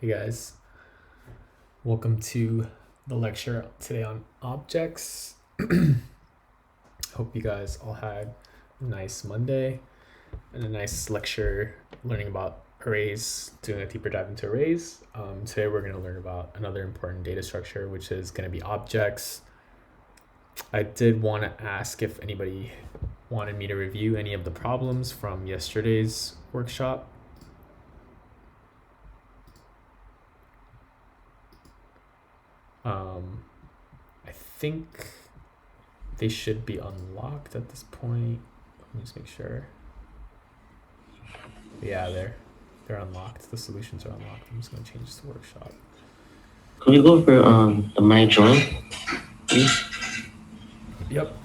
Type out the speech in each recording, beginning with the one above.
Hey guys, welcome to the lecture today on objects. Hope you guys all had a nice Monday and a nice lecture learning about arrays, doing a deeper dive into arrays. Today we're going to learn about another important data structure, which is going to be objects. I did want to ask if anybody wanted me to review any of the problems from yesterday's workshop. I think they should be unlocked at this point. Let me just make sure. Yeah, they're unlocked. The solutions are unlocked. I'm just gonna change this to workshop. Can we go over the my join, please? Yep.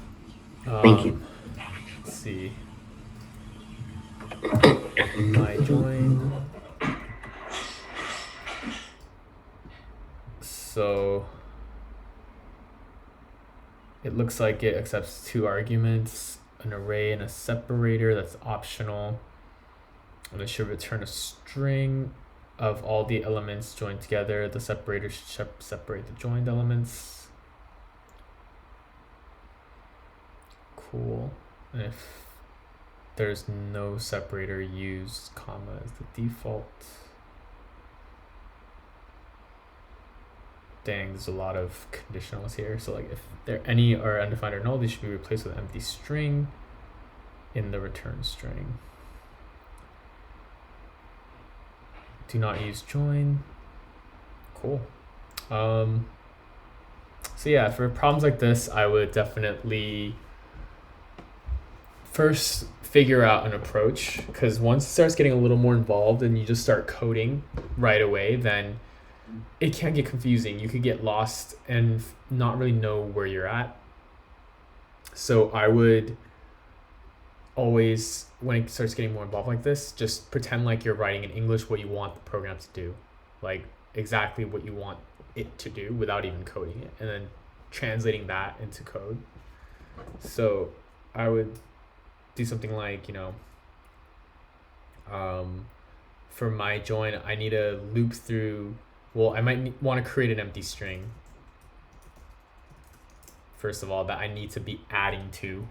Thank you. Let's see. My join. So it looks like it accepts two arguments, an array and a separator. That's optional. And it should return a string of all the elements joined together. The separator should separate the joined elements. Cool. And if there's no separator used, comma is the default. Dang, there's a lot of conditionals here. So like if there any are undefined or null, they should be replaced with an empty string in the return string. Do not use join. Cool. So yeah, for problems like this, I would definitely first figure out an approach, because once it starts getting a little more involved and you just start coding right away, then it can get confusing. You could get lost and not really know where you're at. So I would always, when it starts getting more involved like this, just pretend like you're writing in English what you want the program to do, like exactly what you want it to do without even coding it, and then translating that into code. So I would do something like, for my join, I need to loop through, well, I might want to create an empty string, first of all, that I need to be adding to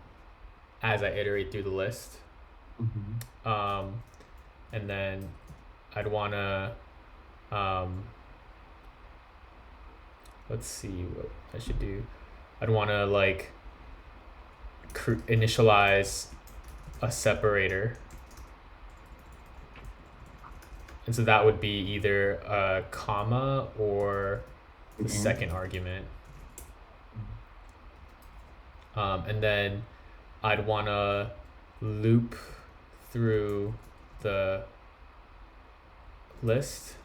as I iterate through the list. And then I'd want to, let's see what I should do. I'd want to like initialize a separator. And so that would be either a comma or the second argument. And then I'd want to loop through the list,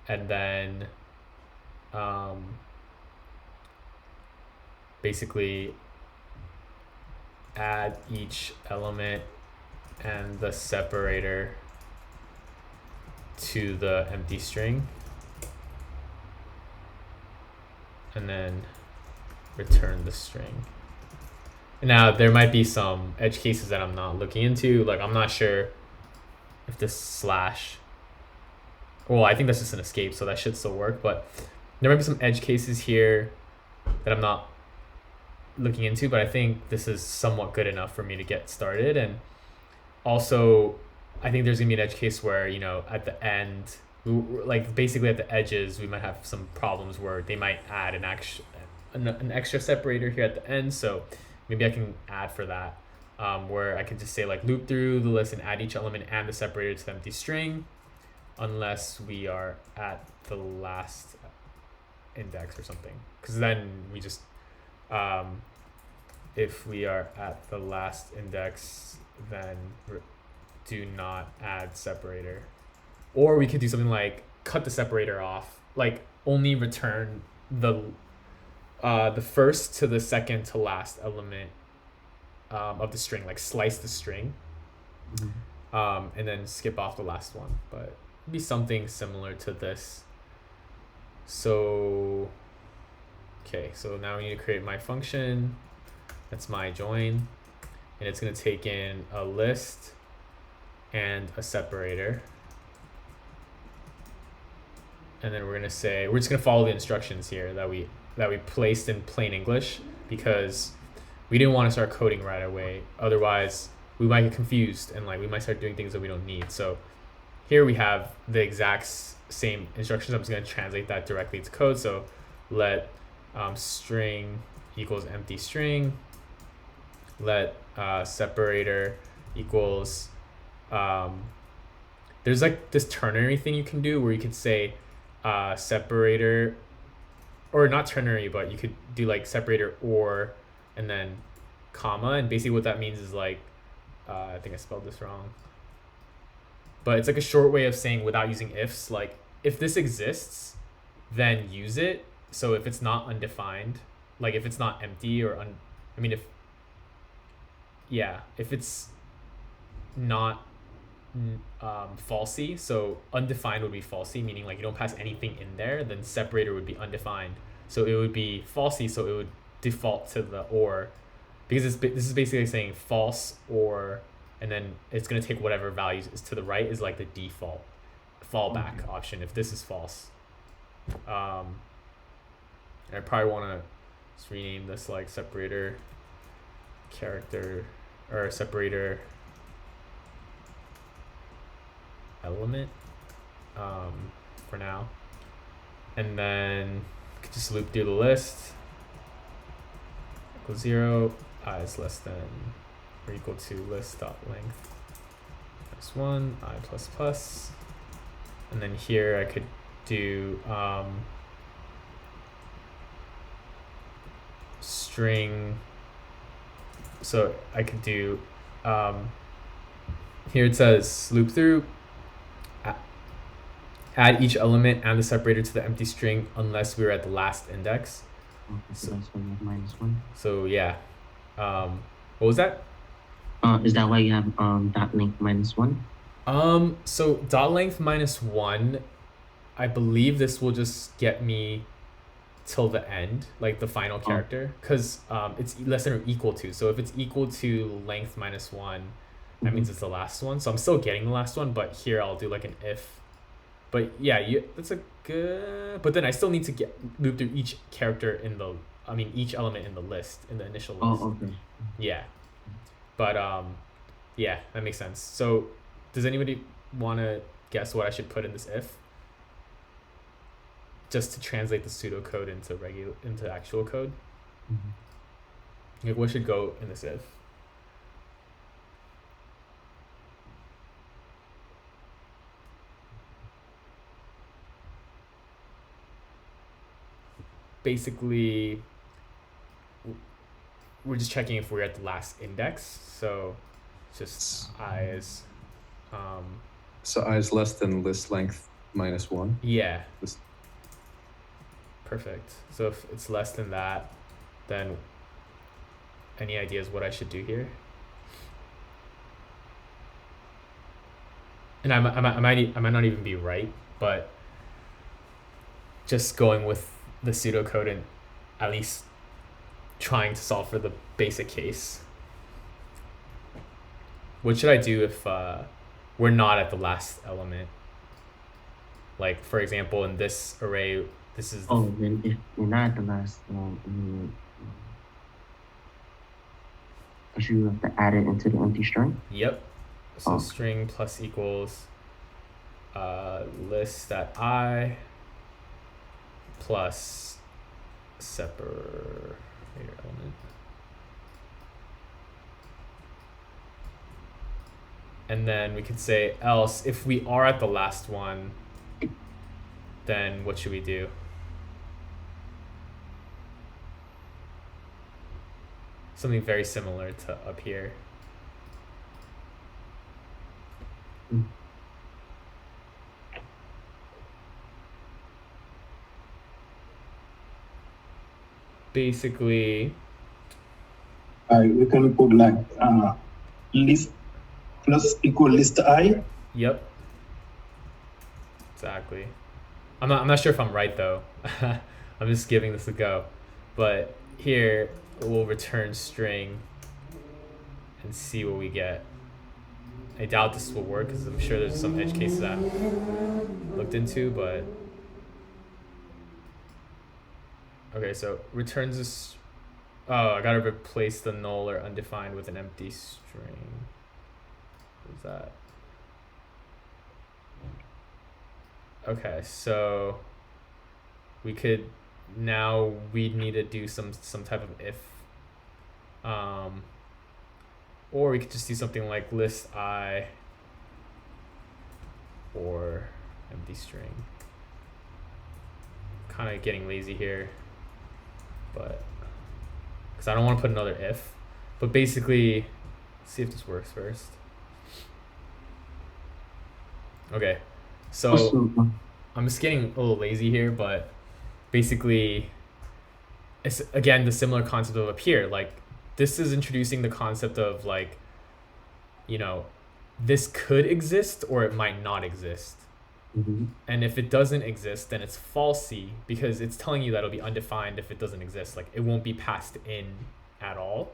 and then basically add each element and the separator to the empty string, and then return the string. Now there might be some edge cases that I'm not looking into. Like I'm not sure if this slash, well, I think that's just an escape, so that should still work, but there might be some edge cases here that I'm not looking into, but I think this is somewhat good enough for me to get started. And also I think there's gonna be an edge case where, at the end, like basically at the edges, we might have some problems where they might add an extra separator here at the end. So maybe I can add for that, where I can just say like loop through the list and add each element and the separator to the empty string, unless we are at the last index or something. Because then we just, if we are at the last index, then do not add separator. Or we could do something like cut the separator off, like only return the first to the second to last element of the string, like slice the string, and then skip off the last one. But it'd be something similar to this. So okay, so now we need to create my function. That's my join, and it's going to take in a list and a separator. and then we're just gonna follow the instructions here that we placed in plain English, because we didn't want to start coding right away. Otherwise, we might get confused and we might start doing things that we don't need. So here we have the exact same instructions. I'm just gonna translate that directly to code. So let string equals empty string. Let separator equals there's this ternary thing you can do where you could say separator, or not ternary, but you could do separator or and then comma, and basically what that means is I think I spelled this wrong, but it's a short way of saying, without using ifs, if this exists, then use it. So if it's not undefined, if it's not empty or if it's not falsy, so undefined would be falsy, meaning you don't pass anything in there, then separator would be undefined, so it would be falsy, so it would default to the or, because this is basically saying false or, and then it's going to take whatever values is to the right is the default fallback option if this is false. I probably want to just rename this separator character, or separator element for now, and then just loop through the list. Equals 0, I is less than or equal to list dot length minus 1, I plus plus, and then here I could do string. So I could do here it says loop through, add each element and the separator to the empty string unless we're at the last index. Okay, so that's why you have -1. So yeah, what was that? Is that why you have dot length -1? So dot length -1, I believe this will just get me till the end, the final character, because it's less than or equal to. So if it's equal to length -1, that means it's the last one. So I'm still getting the last one, but here I'll do an if. But yeah, that's a good. But then I still need to move through each character in the. Each element in the list, in the initial list. Oh, okay. Yeah, but yeah, that makes sense. So, does anybody want to guess what I should put in this if? Just to translate the pseudocode into actual code. What should go in this if? Basically, we're just checking if we're at the last index. So just I is So I is less than list length -1. Yeah. This- Perfect. So if it's less than that, then any ideas what I should do here? And I might not even be right, but just going with the pseudocode and at least trying to solve for the basic case. What should I do if we're not at the last element? For example, in this array, this is the then if you're not at the last, you have to add it into the empty string. Yep. So string plus equals list that I plus separator element. And then we could say else, if we are at the last one, then what should we do? Something very similar to up here. Basically, we can put list plus equal list I. Yep. Exactly. I'm not sure if I'm right though. I'm just giving this a go. But here we'll return string and see what we get. I doubt this will work because I'm sure there's some edge cases I haven't looked into, but Okay, so returns this. Oh, I gotta replace the null or undefined with an empty string. What's that? Okay, so we could now we'd need to do some type of if, or we could just do something like list I or empty string. Kind of getting lazy here, but because I don't want to put another if, but basically, let's see if this works first. Okay, so I'm just getting a little lazy here, but basically, it's again the similar concept of up here. Like, this is introducing the concept of like, you know, this could exist or it might not exist. And if it doesn't exist, then it's falsy because it's telling you that it'll be undefined if it doesn't exist. Like, it won't be passed in at all,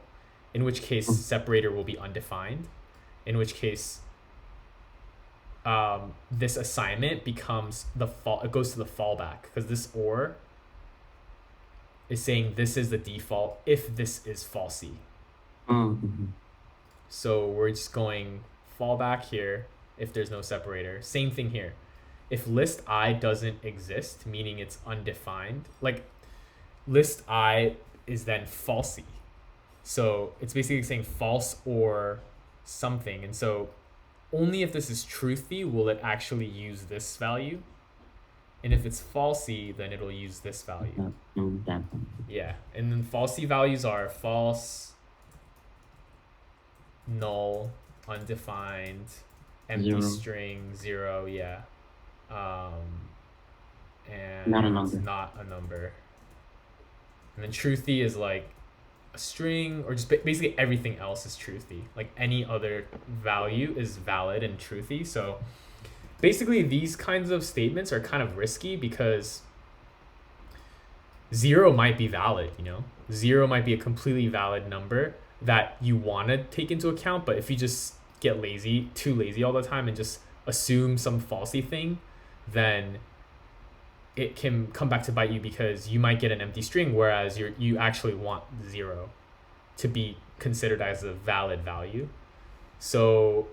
in which case separator will be undefined, in which case this assignment becomes it goes to the fallback, because this or is saying this is the default if this is falsy. So we're just going fallback here if there's no separator. Same thing here. If list I doesn't exist, meaning it's undefined, like list I is then falsy. So it's basically saying false or something. And so only if this is truthy will it actually use this value. And if it's falsy, then it'll use this value. Yeah. And then falsy values are false, null, undefined, empty string, 0, yeah. And not a number. Not a number. And then truthy is like a string, or just basically everything else is truthy. Like any other value is valid and truthy. So basically these kinds of statements are kind of risky because 0 might be valid, you know? 0 might be a completely valid number that you want to take into account, but if you just get too lazy all the time and just assume some falsy thing, then it can come back to bite you because you might get an empty string, whereas you actually want 0 to be considered as a valid value. So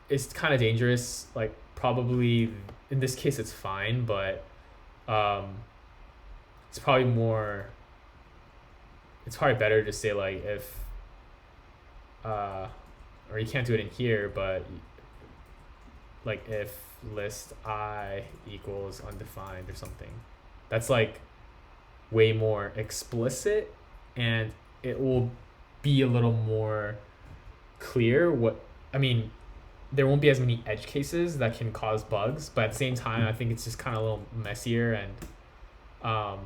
it's kind of dangerous. Like, probably in this case it's fine, but it's probably better to say like if or you can't do it in here, but like if list I equals undefined or something. That's like way more explicit, and it will be a little more clear there won't be as many edge cases that can cause bugs, but at the same time I think it's just kind of a little messier, and I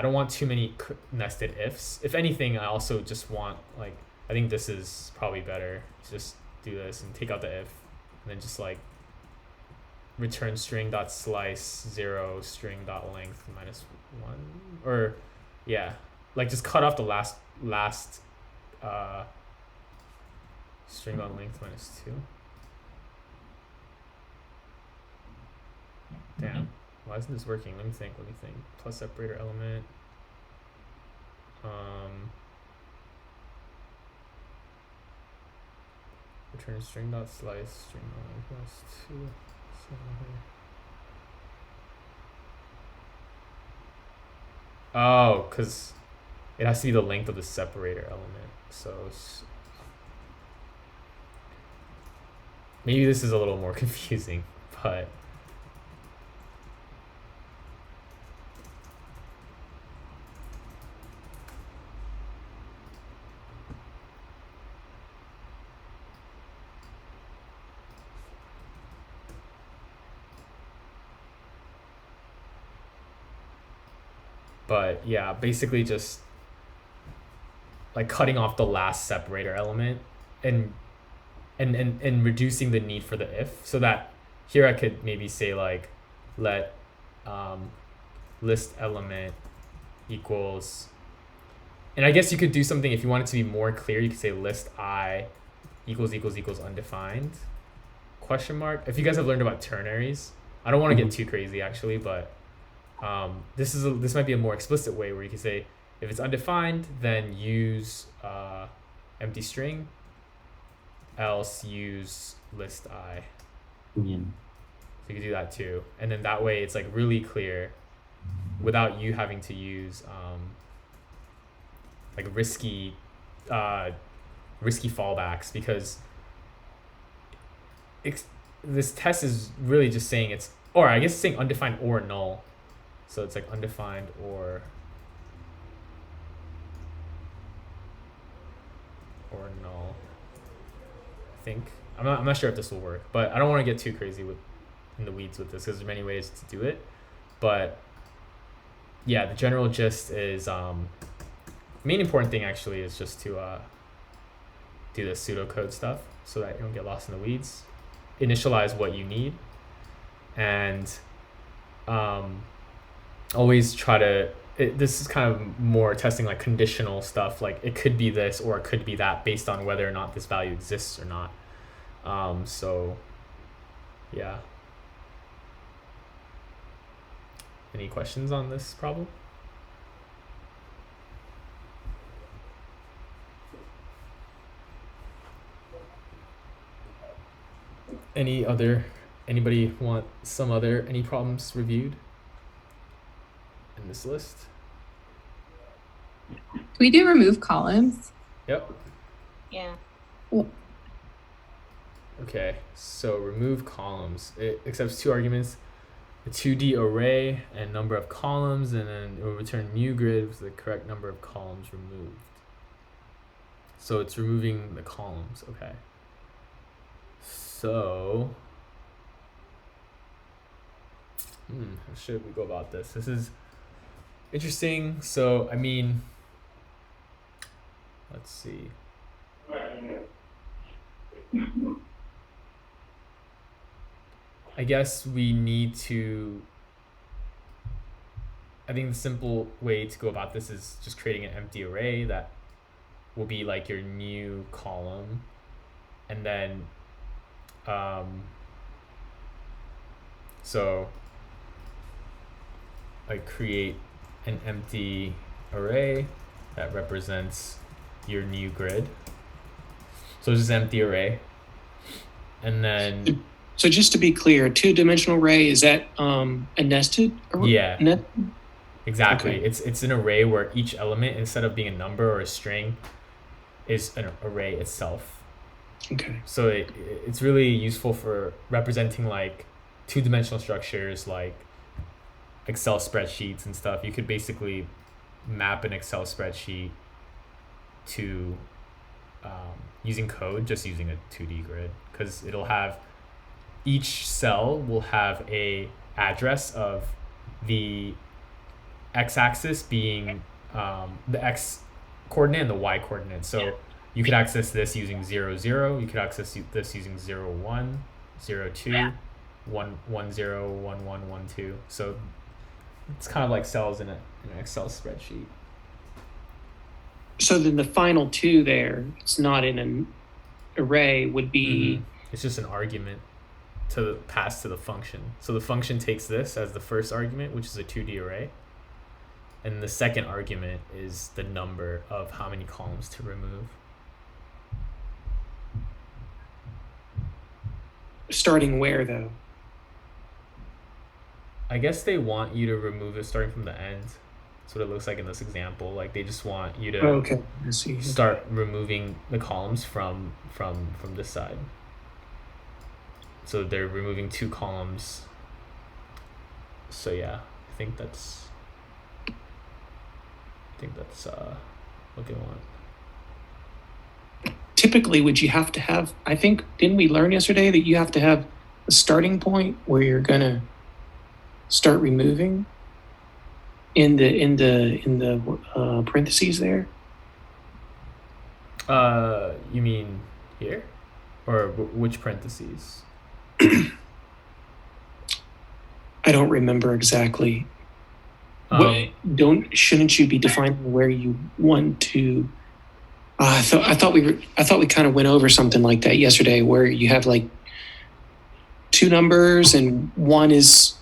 don't want too many nested ifs. If anything, I also just want, like, I think this is probably better. Just do this and take out the if, and then just like return string dot slice 0 string dot length -1, or yeah, like just cut off the last string dot length -2. Damn, why isn't this working? Let me think. Plus separator element. Return string dot slice string dot length -2. Oh, because it has to be the length of the separator element. So maybe this is a little more confusing, but yeah, basically just like cutting off the last separator element and reducing the need for the if, so that here I could maybe say like let list element equals, and I guess you could do something if you want it to be more clear. You could say list I equals undefined question mark. If you guys have learned about ternaries, I don't want to get too crazy actually, but this might be a more explicit way where you can say if it's undefined, then use empty string, else use list I. Yeah. So you can do that too, and then that way it's like really clear, without you having to use like risky fallbacks, because this test is really just saying it's, or I guess it's saying undefined or null. So it's like undefined or null. I think I'm not sure if this will work, but I don't want to get too crazy in the weeds with this because there's many ways to do it. But yeah, the general gist is main important thing actually is just to do the pseudocode stuff so that you don't get lost in the weeds. Initialize what you need, and always try to, this is kind of more testing like conditional stuff, like it could be this or it could be that based on whether or not this value exists or not. So yeah. Any questions on this problem? Anybody want any problems reviewed in this list? Can we do remove columns? Yep. Yeah. Okay, so remove columns. It accepts two arguments, a 2D array and number of columns, and then it will return new grid with the correct number of columns removed. So it's removing the columns, okay. So, how should we go about this? This is interesting. So, I mean, let's see. I guess we need to, I think the simple way to go about this is just creating an empty array that will be like your new column, and then so like create an empty array that represents your new grid. So it's just an empty array, and then so just to be clear, a two-dimensional array, is that a nested array? Yeah. Exactly. Okay. It's an array where each element, instead of being a number or a string, is an array itself. Okay. So it's really useful for representing like two-dimensional structures like Excel spreadsheets and stuff. You could basically map an Excel spreadsheet to using code, just using a 2D grid, because it'll have, each cell will have a address of the x-axis being the x coordinate and the y coordinate. So you could access this using 0, 0. You could access this using 0, 1, 0, 2, 1, 1, 0, 1, 1, 1, 2. So it's kind of like cells in an Excel spreadsheet. So then the final two there, it's not in an array, would be... It's just an argument to pass to the function. So the function takes this as the first argument, which is a 2D array. And the second argument is the number of how many columns to remove. Starting where, though? I guess they want you to remove it starting from the end. That's what it looks like in this example. Like they just want you to I see. start removing the columns from this side. So they're removing 2 columns. So yeah, I think that's what they want. Typically, would you have to have, I think, didn't we learn yesterday that you have to have a starting point where you're going to start removing in the parentheses there? You mean here? Or which parentheses? I don't remember exactly. Shouldn't you be defining where you want to? I thought we kind of went over something like that yesterday, where you have like 2 numbers and one is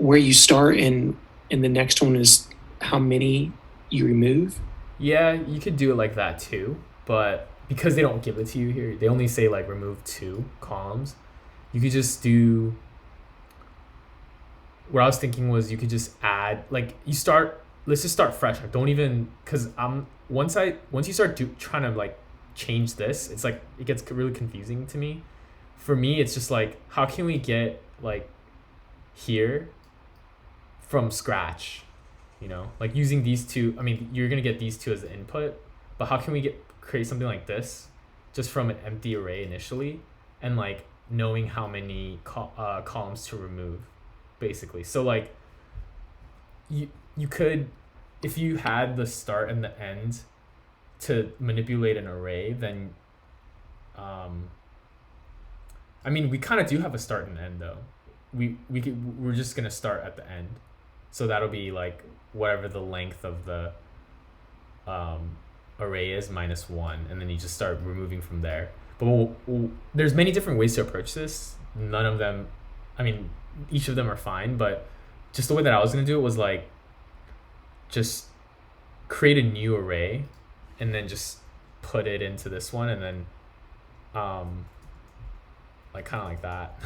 where you start and the next one is how many you remove? Yeah, you could do it like that too, but because they don't give it to you here, they only say like remove 2 columns. You could just do. What I was thinking was you could just add like you start. Let's just start fresh. Like, don't even because once you start trying to like change this, it's like it gets really confusing to me. For me, it's just like how can we get like here from scratch, you know, like using these two. I mean, you're gonna get these two as the input, but how can we create something like this just from an empty array initially, and like knowing how many columns to remove, basically. So like you could, if you had the start and the end to manipulate an array, then I mean, we kind of do have a start and end though. We're just gonna start at the end, so that'll be like whatever the length of the array is minus 1, and then you just start removing from there. But there's many different ways to approach this. None of them, I mean, each of them are fine, but just the way that I was gonna do it was like just create a new array and then just put it into this one, and then like kind of like that.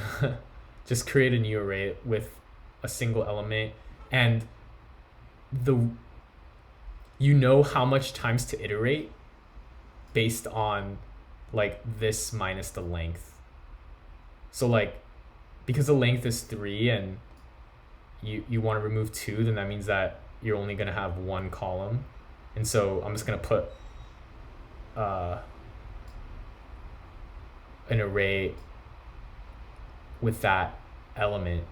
Just create a new array with a single element, and you know how much times to iterate based on like this minus the length. So like because the length is 3 and you want to remove 2, then that means that you're only going to have 1 column. And so I'm just going to put an array with that element,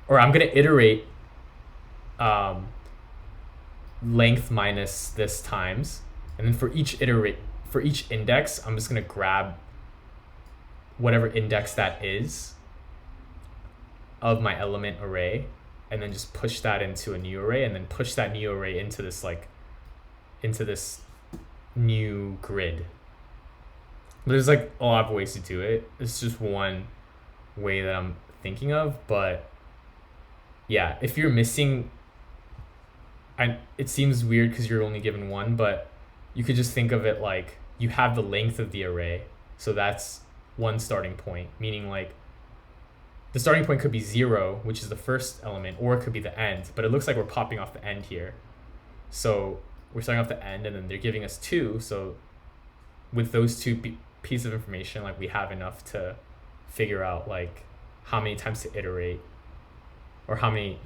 or I'm going to iterate length minus this times, and then for each index I'm just going to grab whatever index that is of my element array, and then just push that into a new array, and then push that new array into this new grid. There's like a lot of ways to do it. It's just one way that I'm thinking of, but yeah, if you're missing, it seems weird because you're only given 1, but you could just think of it like you have the length of the array, so that's one starting point, meaning like the starting point could be 0, which is the first element, or it could be the end, but it looks like we're popping off the end here. So we're starting off the end, and then they're giving us 2, so with those 2 pieces of information, like we have enough to figure out like how many times to iterate, or how many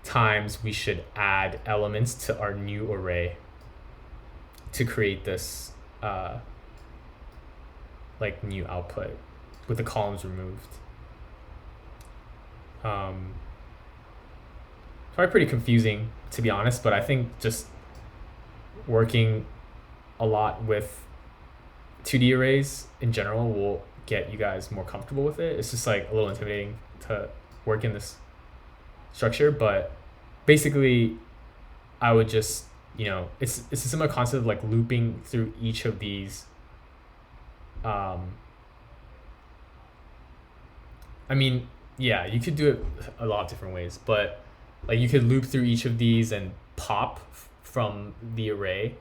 times we should add elements to our new array to create this like new output with the columns removed. Probably pretty confusing, to be honest, but I think just working a lot with 2D arrays in general will get you guys more comfortable with it. It's just like a little intimidating to work in this structure, but basically I would just, you know, it's a similar concept of like looping through each of these. I mean, yeah, you could do it a lot of different ways, but like you could loop through each of these and pop from the array.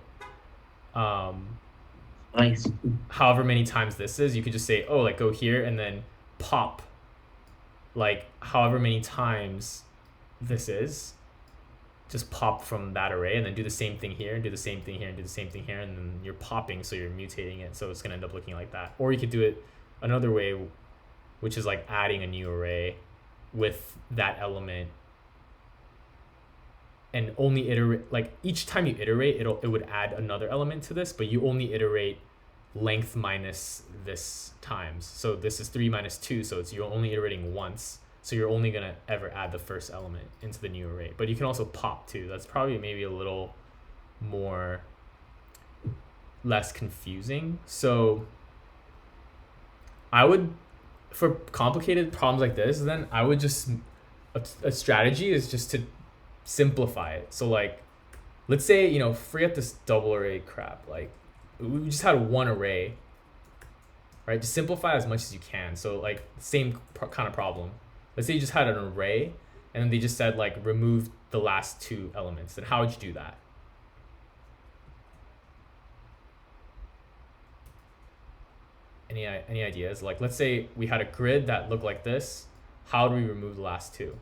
Nice. However many times this is, you could just say, oh, like go here and then pop like however many times this is, just pop from that array, and then do the same thing here and do the same thing here and do the same thing here, and then you're popping, so you're mutating it, so it's going to end up looking like that. Or you could do it another way, which is like adding a new array with that element, and only iterate, like each time you iterate, it would add another element to this, but you only iterate length minus this times. So this is 3 minus 2, so you're only iterating once, so you're only gonna ever add the first element into the new array. But you can also pop too. That's probably maybe a little more less confusing. So I would, for complicated problems like this, then I would just, a strategy is just to simplify it. So like, let's say, you know, forget this double array crap. Like we just had one array, right? Just simplify as much as you can. So like same kind of problem. let's say you just had an array and then they just said like remove the last two elements, then how would you do that? Any ideas? Like, let's say we had a grid that looked like this. How do we remove the last two?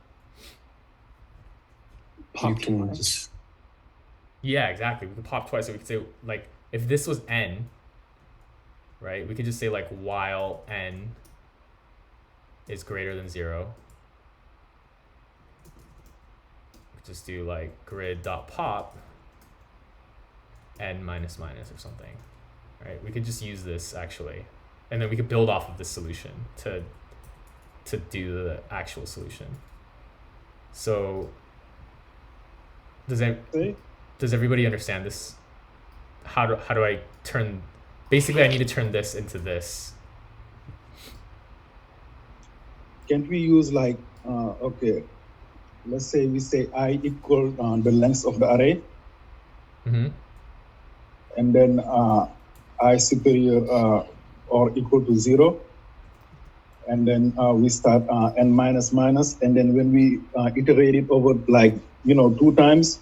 You can just Yeah, exactly. We could pop twice. So we could say like if this was n, right? We could just say like while n is greater than 0. We could just do like grid.pop n minus minus or something, right? We could just use this actually, and then we could build off of this solution to do the actual solution. So does everybody understand this? How do I turn? Basically, I need to turn this into this. Can't we use like, okay, let's say we say I equal the length of the array, Mm-hmm. and then I superior or equal to 0. And then we start n minus minus, and then when we iterate it over like 2 times,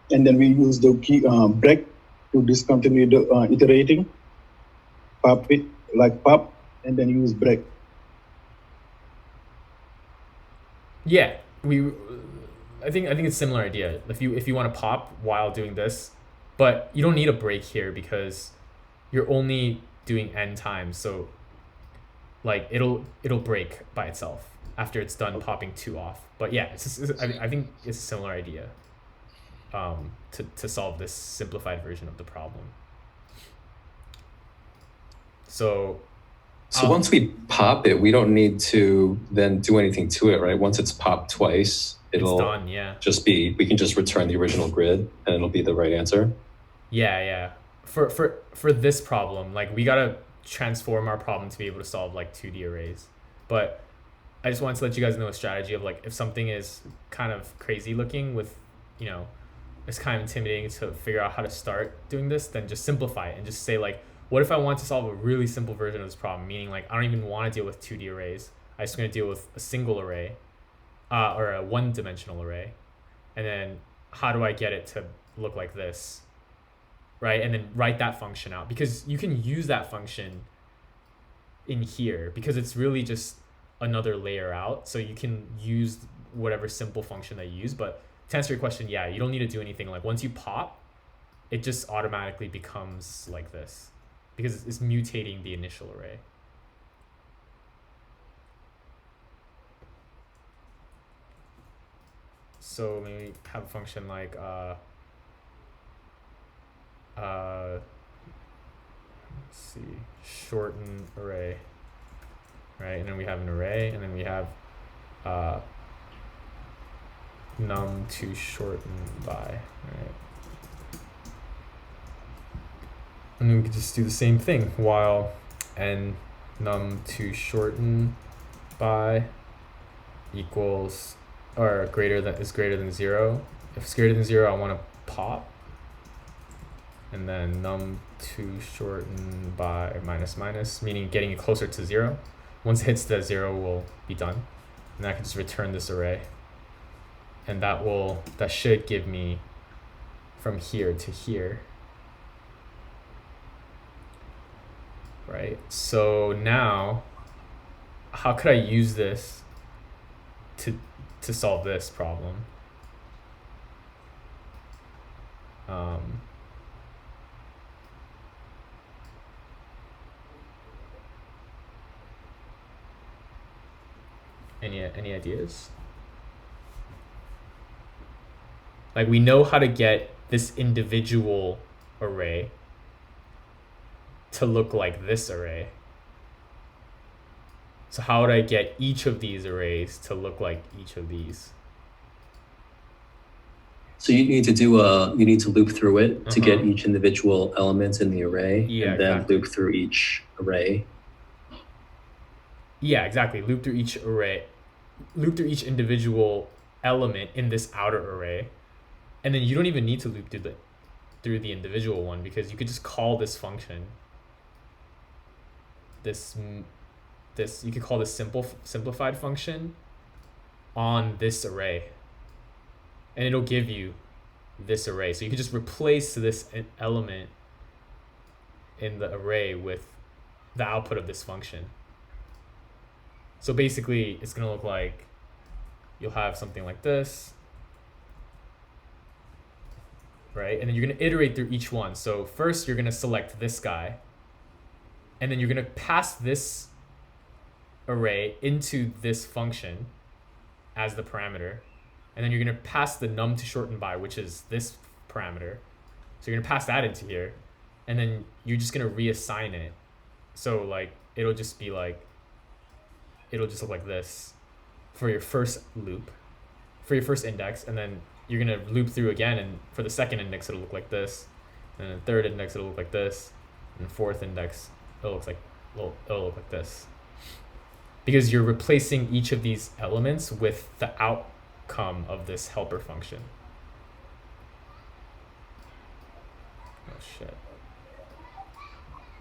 and then we use the key break to discontinue the iterating, pop it like pop, and then use break. Yeah, I think it's a similar idea. If you want to pop while doing this, but you don't need a break here because you're only doing n times, so like it'll break by itself after it's done popping 2 off. But yeah, I think it's a similar idea to solve this simplified version of the problem. So once we pop it, we don't need to then do anything to it, right? Once it's popped twice, it'll it's done. Yeah. just be, we can just return the original grid and it'll be the right answer. Yeah. For this problem, like we gotta transform our problem to be able to solve like 2D arrays. But I just wanted to let you guys know a strategy of like if something is kind of crazy looking with, it's kind of intimidating to figure out how to start doing this, then just simplify it and just say like, what if I want to solve a really simple version of this problem? Meaning like I don't even want to deal with 2D arrays. I'm just going to deal with a single array or a one-dimensional array. And then how do I get it to look like this? Right? And then write that function out, because you can use that function in here because it's really just another layer out. So you can use whatever simple function that you use. But to answer your question, yeah, you don't need to do anything. Like once you pop, it just automatically becomes like this because it's mutating the initial array. So maybe have a function like let's see, shorten array, right? And then we have an array, and then we have num to shorten by, right? And then we could just do the same thing while n num to shorten by equals or is greater than 0. If it's greater than 0, I want to pop. And then num to shorten by minus minus, meaning getting it closer to 0. Once it hits the 0, we'll be done. And I can just return this array. And that should give me from here to here. Right? So now, how could I use this to solve this problem? Any ideas? Like we know how to get this individual array to look like this array. So how would I get each of these arrays to look like each of these? So you need to loop through it to get each individual element in the array, and then exactly. loop through each array. Yeah, exactly. Loop through each individual element in this outer array. And then you don't even need to loop through the individual one, because you could just call this function, this this, you could call this simplified function on this array, and it'll give you this array. So you can just replace this element in the array with the output of this function. So basically it's going to look like you'll have something like this, right? And then you're going to iterate through each one. So first you're going to select this guy, and then you're going to pass this array into this function as the parameter. And then you're going to pass the num to shorten by, which is this parameter. So you're going to pass that into here, and then you're just going to reassign it. So like it'll just be like, it'll just look like this for your first loop, for your first index, and then you're going to loop through again, and for the second index it'll look like this, and the third index it'll look like this, and the fourth index it'll look like this. Because you're replacing each of these elements with the outcome of this helper function. Oh shit.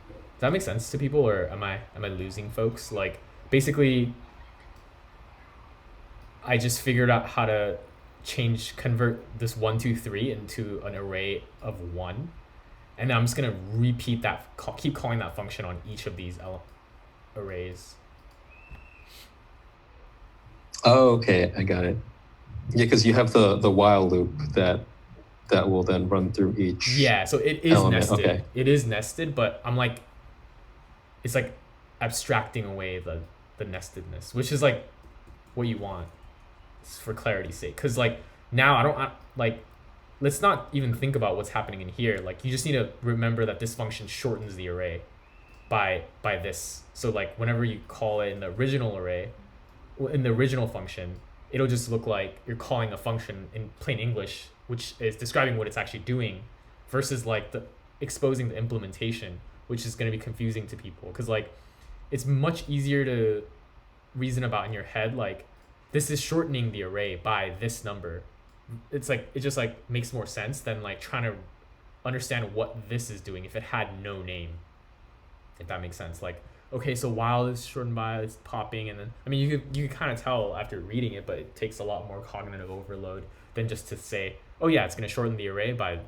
Does that make sense to people, or am I losing folks? Like basically I just figured out how to convert this 1, 2, 3 into an array of 1, and then I'm just gonna repeat that, keep calling that function on each of these arrays. Oh, okay, I got it. Yeah, because you have the while loop that will then run through each. Yeah, so it is element. nested. Okay. It is nested, but I'm like, it's like abstracting away the nestedness, which is like what you want for clarity's sake. Because like now I don't like, let's not even think about what's happening in here. Like you just need to remember that this function shortens the array by this. So like whenever you call it in the original array, in the original function, it'll just look like you're calling a function in plain English, which is describing what it's actually doing, versus like exposing the implementation, which is going to be confusing to people. Because like it's much easier to reason about in your head, like this is shortening the array by this number. It's like, it just like makes more sense than like trying to understand what this is doing if it had no name, if that makes sense. Like, okay, so while it's shortened by, it's popping, and then, I mean, you could kind of tell after reading it, but it takes a lot more cognitive overload than just to say, oh yeah, it's going to shorten the array by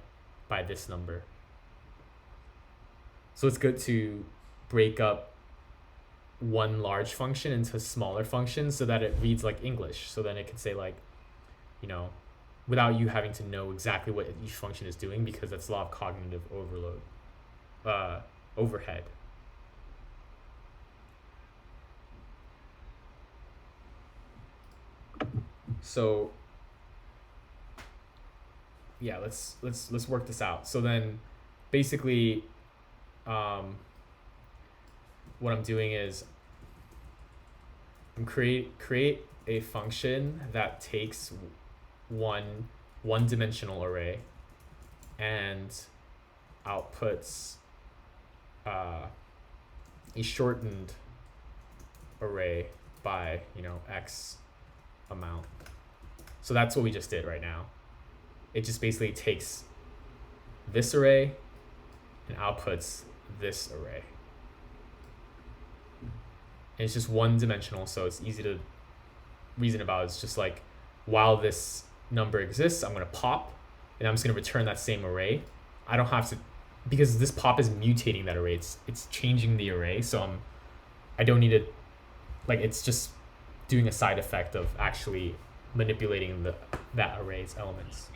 this number. So it's good to break up one large function into smaller functions so that it reads like English. So then it can say like, you know, without you having to know exactly what each function is doing, because that's a lot of cognitive overhead. So yeah, let's work this out. So then basically what I'm doing is I'm create a function that takes one dimensional array and outputs a shortened array by, you know, X amount. So that's what we just did right now. It just basically takes this array and outputs this array. And it's just one dimensional, so it's easy to reason about. It's just like, while this number exists, I'm going to pop, and I'm just going to return that same array. I don't have to, because this pop is mutating that array. It's changing the array, so I don't need to, like, it's just doing a side effect of actually manipulating that array's elements.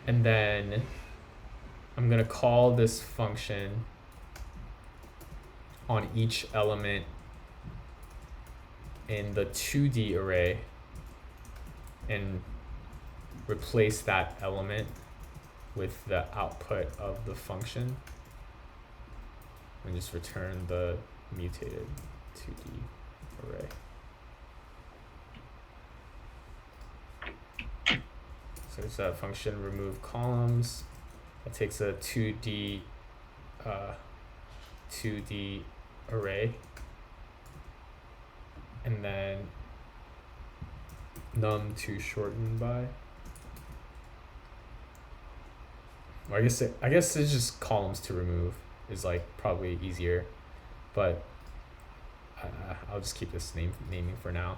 And then I'm going to call this function on each element in the 2D array and replace that element with the output of the function and just return the mutated 2D array. So it's a function remove columns. It takes a 2D array, and then num to shorten by. Or I guess it's just columns to remove is like probably easier, but I'll just keep this naming for now.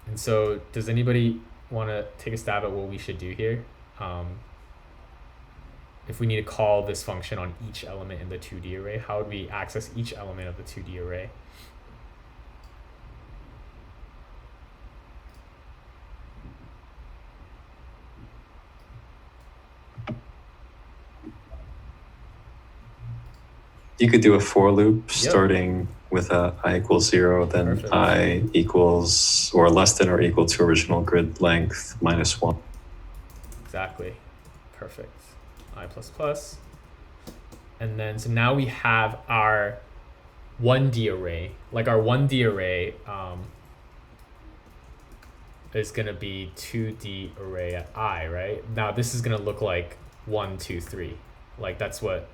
And so does anybody want to take a stab at what we should do here? If we need to call this function on each element in the 2D array, how would we access each element of the 2D array? You could do a for loop Yep. starting with I equals 0, then Perfect. I equals or less than or equal to original grid length minus 1. Exactly. Perfect. I plus plus. And then, so now we have our 1D array. Like our 1D array is going to be 2D array at I, right? Now this is going to look like 1, 2, 3. Like that's what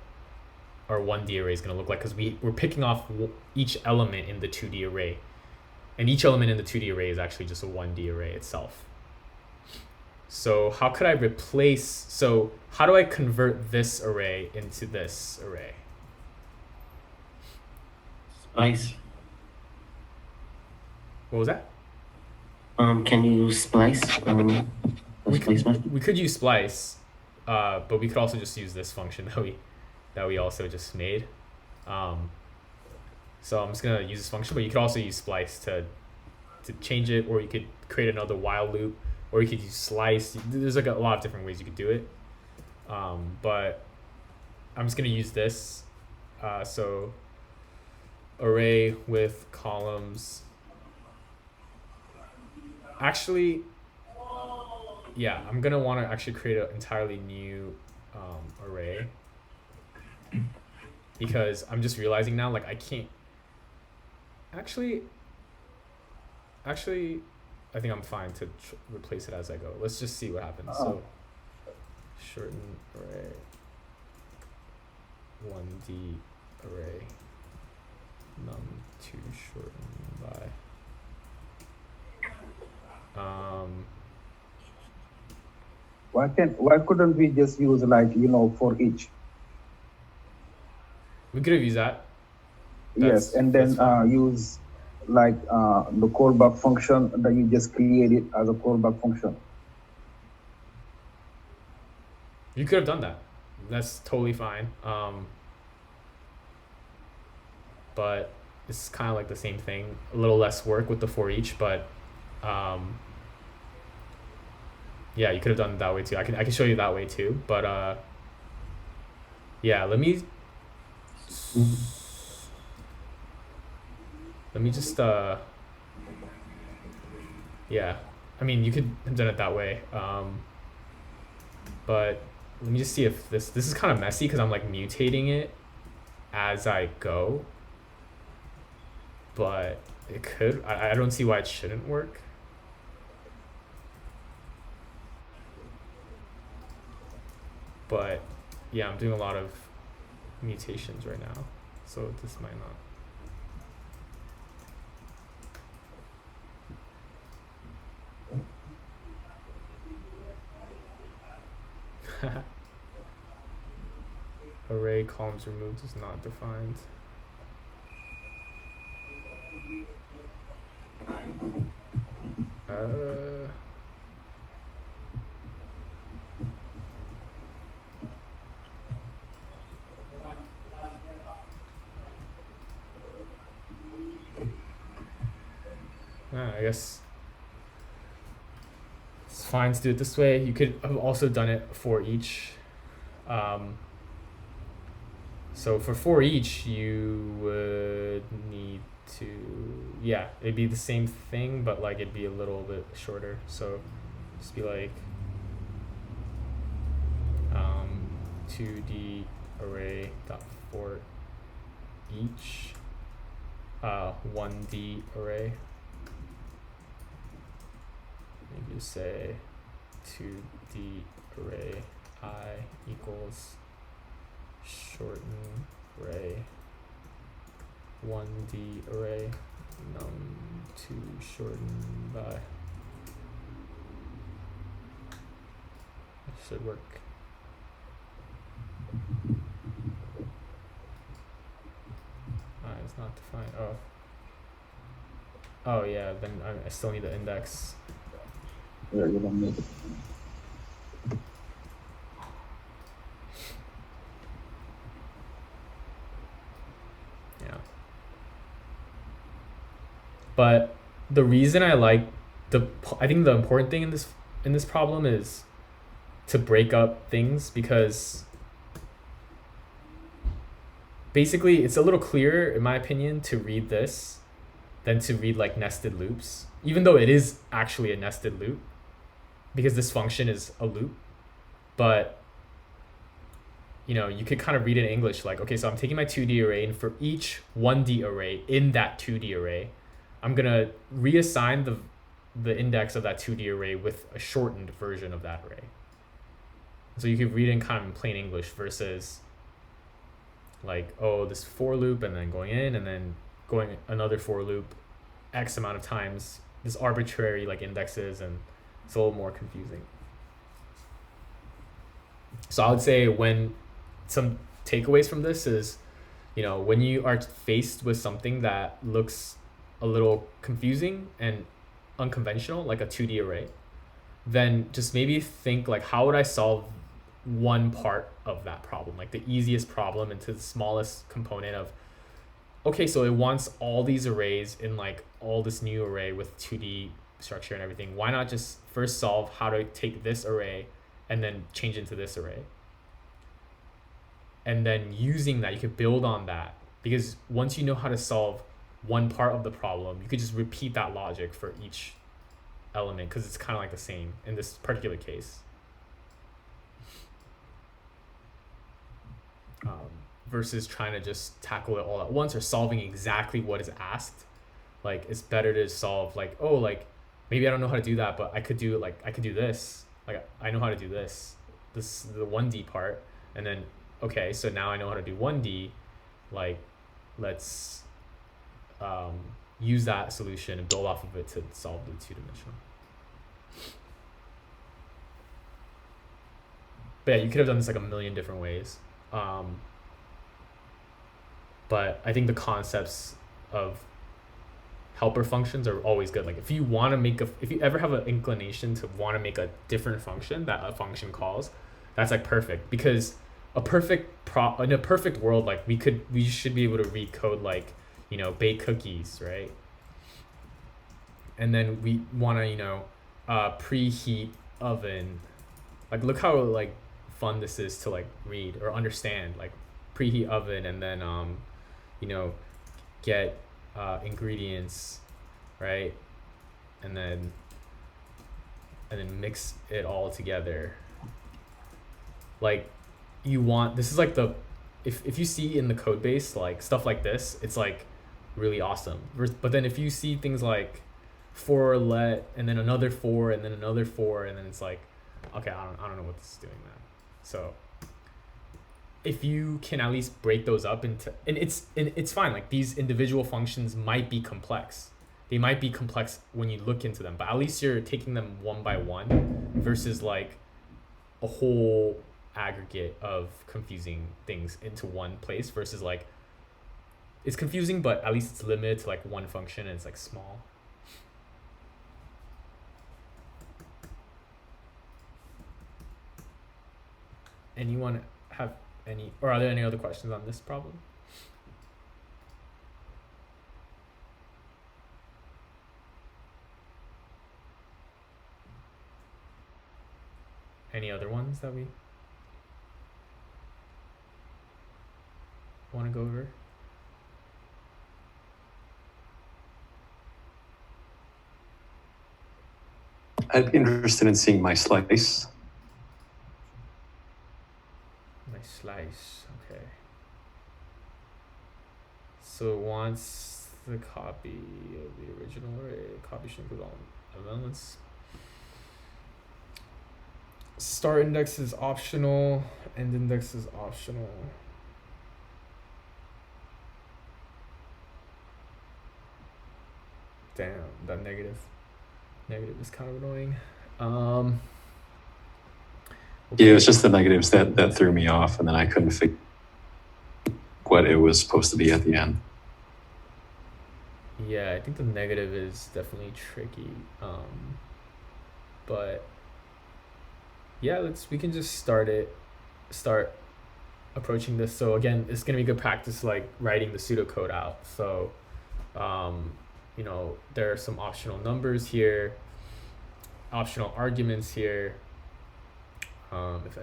our 1D array is going to look like, because we're picking off each element in the 2D array. And each element in the 2D array is actually just a 1D array itself. So how could I replace, so how do I convert this array into this array? Splice. What was that? Can you splice? The splice method? We could use splice, but we could also just use this function that we also just made. So I'm just gonna use this function, but you could also use splice to change it, or you could create another while loop, or you could use slice. There's like a lot of different ways you could do it. But I'm just gonna use this. So array with columns. Actually, yeah, I'm gonna want to actually create an entirely new array, because I'm just realizing now, like I can't actually I think I'm fine to replace it as I go. Let's just see what happens. So shorten array 1D array num2 shorten by Why couldn't we just use like, for each? we could have used that. Yes, and then use like the callback function that you just created as a callback function. You could have done that. That's totally fine. But it's kind of like the same thing. A little less work with the for each, but yeah, you could have done it that way too. I can show you that way too. But yeah, let me just yeah. I mean, you could have done it that way. But let me just see if this is kind of messy, because I'm like mutating it as I go. But it could. I don't see why it shouldn't work. But yeah, I'm doing a lot of mutations right now, so this might not. Array columns removed is not defined. I guess it's fine to do it this way. You could have also done it for each. So for each, you would need to, yeah, it'd be the same thing, but like it'd be a little bit shorter. So just be like 2D array dot for each 1D array. Maybe you say 2D array I equals shorten array 1D array num2 shorten by. That should work. not defined. Oh yeah, then I still need the index. Yeah, you don't make it. Yeah. But the reason I think the important thing in this problem is to break up things, because basically it's a little clearer, in my opinion, to read this than to read like nested loops, even though it is actually a nested loop, because this function is a loop. But you could kind of read it in English like, okay, so I'm taking my 2D array, and for each 1D array in that 2D array, I'm gonna reassign the index of that 2D array with a shortened version of that array. So you could read it in kind of in plain English versus like, oh, this for loop and then going in and then going another for loop X amount of times, this arbitrary like indexes, and it's a little more confusing. So I would say when some takeaways from this is, when you are faced with something that looks a little confusing and unconventional, like a 2D array, then just maybe think like, how would I solve one part of that problem, like the easiest problem, into the smallest component of, okay, so it wants all these arrays in like all this new array with 2D structure and everything. Why not just first solve how to take this array and then change into this array? And then using that, you could build on that, because once you know how to solve one part of the problem, you could just repeat that logic for each element, because it's kind of like the same in this particular case. Versus trying to just tackle it all at once or solving exactly what is asked. Like, it's better to solve like, oh, like maybe I don't know how to do that, but I could do this. Like, I know how to do this is the 1D part, and then okay, so now I know how to do 1D, like let's use that solution and build off of it to solve the two-dimensional. But yeah, you could have done this like a million different ways. But I think the concepts of helper functions are always good. Like if you ever have an inclination to want to make a different function that a function calls, that's like perfect, because in a perfect world, like we should be able to read code like, bake cookies, right? And then we want to, preheat oven. Like, look how like fun this is to like read or understand, like preheat oven, and then get ingredients, right? And then mix it all together. Like, this is like if you see in the code base like stuff like this, it's like really awesome. But then if you see things like for let, and then another for, and then another for, and then it's like, okay, I don't know what this is doing now. So if you can at least break those up into, and it's fine, like these individual functions might be complex. They might be complex when you look into them, but at least you're taking them one by one versus like a whole aggregate of confusing things into one place, versus like it's confusing, but at least it's limited to like one function and it's like small. Anyone have are there any other questions on this problem? Any other ones that we want to go over? I'd be interested in seeing my slice. Slice, okay. So once the copy of the original array, copy should include all elements. Start index is optional, end index is optional. Damn, that negative is kind of annoying. Yeah, it was just the negatives that threw me off, and then I couldn't figure what it was supposed to be at the end. Yeah, I think the negative is definitely tricky. But yeah, we can just start approaching this. So again, it's gonna be good practice like writing the pseudocode out. So you know, there are some optional numbers here, optional arguments here. If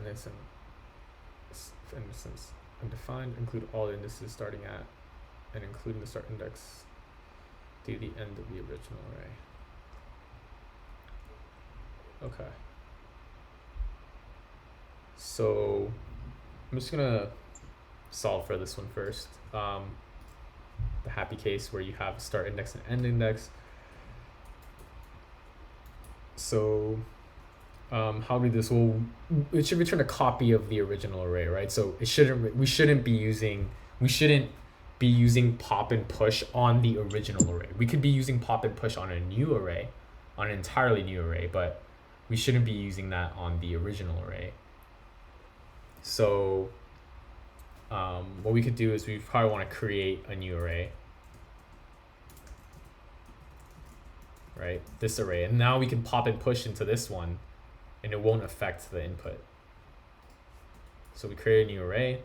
instance undefined, include all the indices starting at and including the start index to the end of the original array. Okay. So I'm just gonna solve for this one first. The happy case where you have a start index and end index. So how do we do this? Well, it should return a copy of the original array, right? So we shouldn't be using pop and push on the original array. We could be using pop and push on a new array, on an entirely new array, but we shouldn't be using that on the original array. So what we could do is we probably want to create a new array, right? This array, and now we can pop and push into this one, and it won't affect the input. So we create a new array,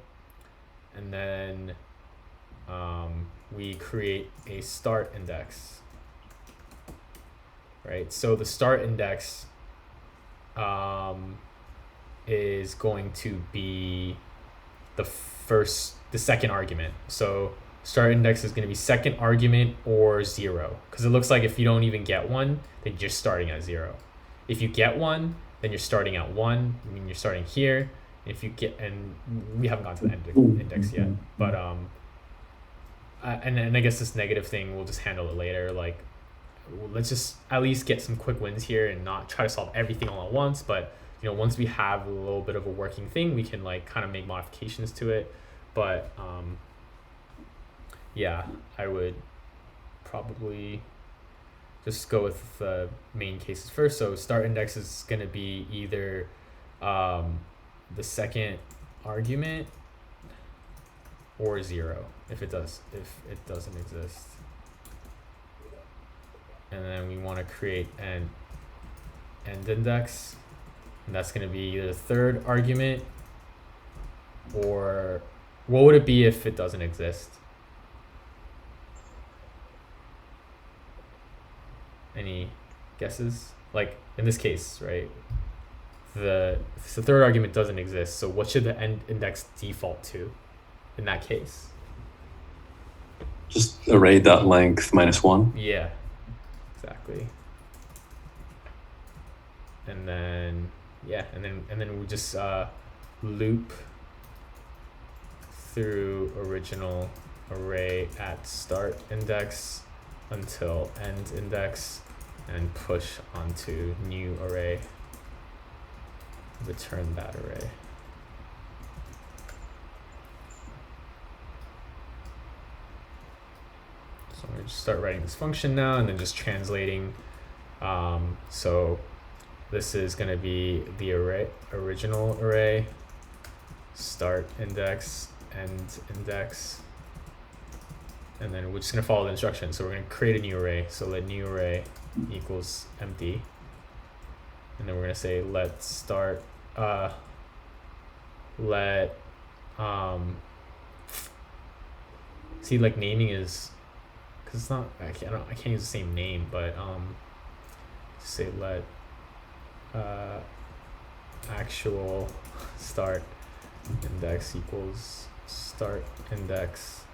and then we create a start index, right? So the start index is going to be the second argument. So start index is going to be second argument or 0, because it looks like if you don't even get one, then you're just starting at 0. If you get one, then you're starting at 1. I mean, you're starting here. If you get, and we haven't gotten to the index yet, but and I guess this negative thing we'll just handle it later. Like, let's just at least get some quick wins here and not try to solve everything all at once. But you know, once we have a little bit of a working thing, we can like kind of make modifications to it. But yeah, I would probably just go with the main cases first. So start index is going to be either the second argument or 0 if it doesn't exist. And then we want to create an end index, and that's going to be either the third argument, or what would it be if it doesn't exist? Any guesses? Like in this case, right? The third argument doesn't exist, so what should the end index default to in that case? Just array.length -1. Yeah, exactly. And then and then we just loop through original array at start index until end index, and push onto new array, return that array. So I'm going to just start writing this function now and then just translating. So this is going to be the original array, start index, end index, and then we're just going to follow the instructions. So we're going to create a new array. So let new array equals empty, and then we're going to say let start see, like naming is, because it's not, I can't use the same name, but say let actual start index equals start index,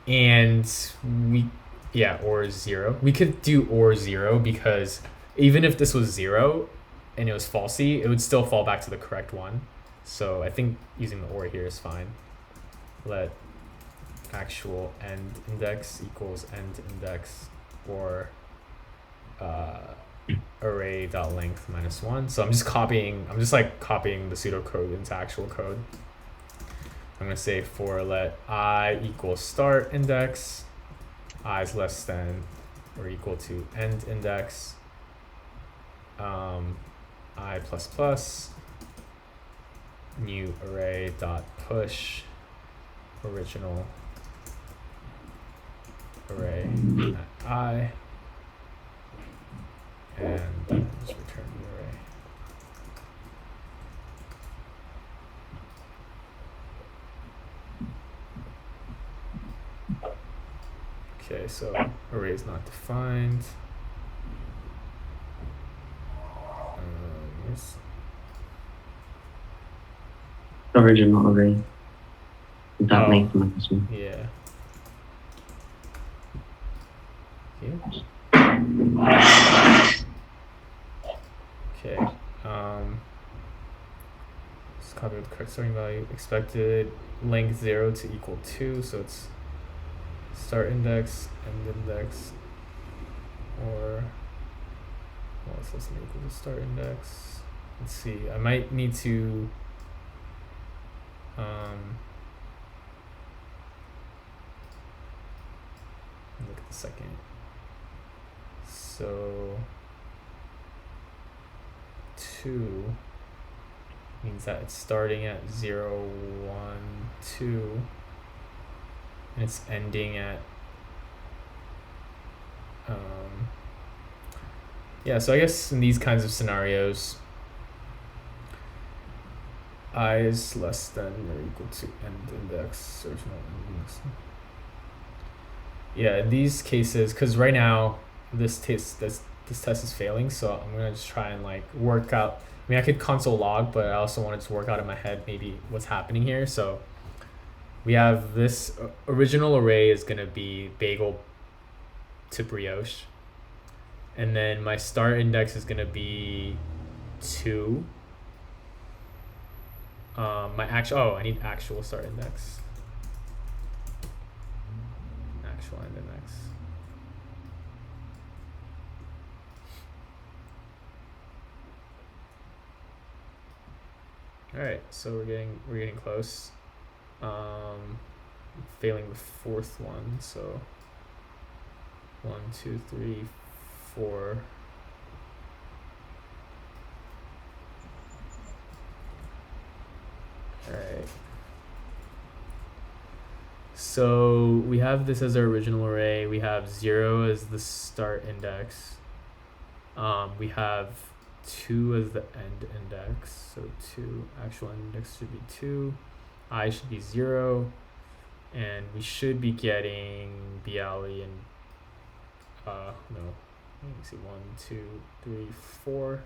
and or 0. We could do or 0, because even if this was 0 and it was falsy, it would still fall back to the correct one. So I think using the or here is fine. Let actual end index equals end index, or array.length -1. So I'm just copying the pseudocode into actual code. I'm going to say for let I equals start index, I is less than or equal to end index, I plus new array dot push original array at I, and just return the array. Okay, so array is not defined. Yes. Original array. That Oh. length minus one. Yeah. Okay. Let's copy the correct starting value. Expected length 0 to equal 2, so it's start index, end index, or well, it's less than or equal to start index. Let's see. I might need to look at the second. So 2 means that it's starting at 0, 1, 2, and it's ending at yeah, so I guess in these kinds of scenarios, I is less than or equal to end index, original index. Yeah, in these cases, because right now this test is failing, so I'm gonna just try and like work out. I mean, I could console log, but I also wanted to work out in my head maybe what's happening here. So we have this original array is gonna be bagel to brioche, and then my start index is gonna be 2. My actual I need actual start index. Actual end index. All right, so we're getting close. Failing the fourth one, so 1, 2, 3, 4. All right. So we have this as our original array. We have 0 as the start index. We have 2 as the end index. So 2, actual end index should be 2. I should be 0. And we should be getting BLE and no. Let me see, 1, 2, 3, 4.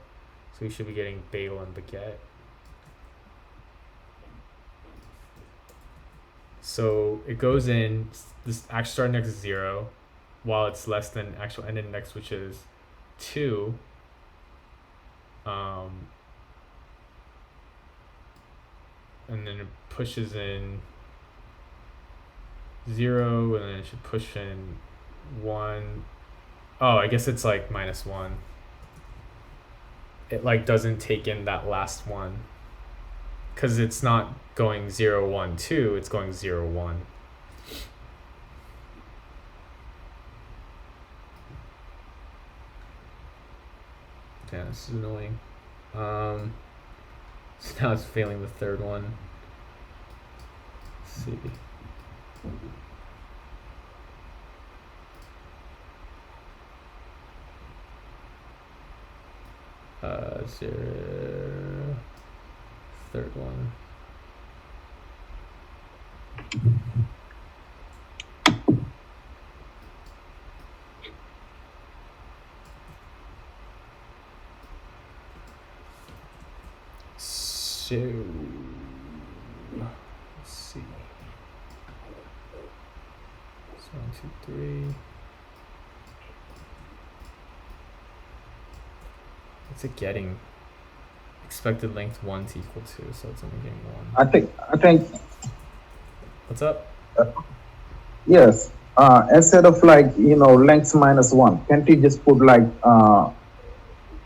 So we should be getting bagel and baguette. So it goes in, this actual start index is 0, while it's less than actual end index, which is 2. And then it pushes in 0, and then it should push in 1. Oh, I guess it's like -1. It like doesn't take in that last one, because it's not going 0, 1, 2, it's going 0, 1. Yeah, this is annoying. So now it's failing the third one. Let's see. Zero. Third one. So let's see. So 1, 2, 3. What's it getting? Expected length 1 to equal 2, so it's only getting 1. I think What's up? yes. Instead of like length -1, can't you just put like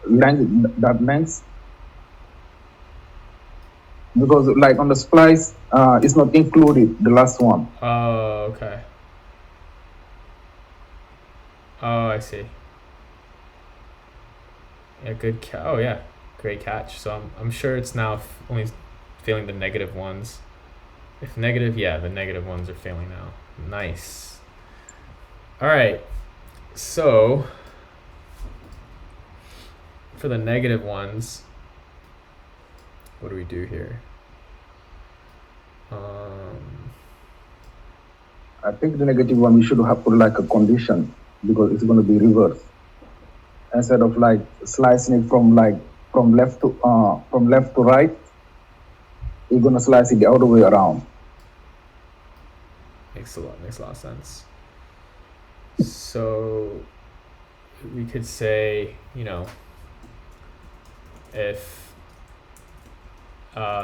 length? Because like on the splice, it's not included the last one. Oh, okay. Oh, I see. Yeah, good oh yeah, great catch. So I'm sure it's now only failing the negative ones. If negative, yeah, the negative ones are failing now. Nice. All right. So for the negative ones, what do we do here? I think the negative one we should have put like a condition because it's going to be reversed instead of like slicing it from left to right. We're going to slice it the other way around. Makes a lot of sense. So we could say, you know, if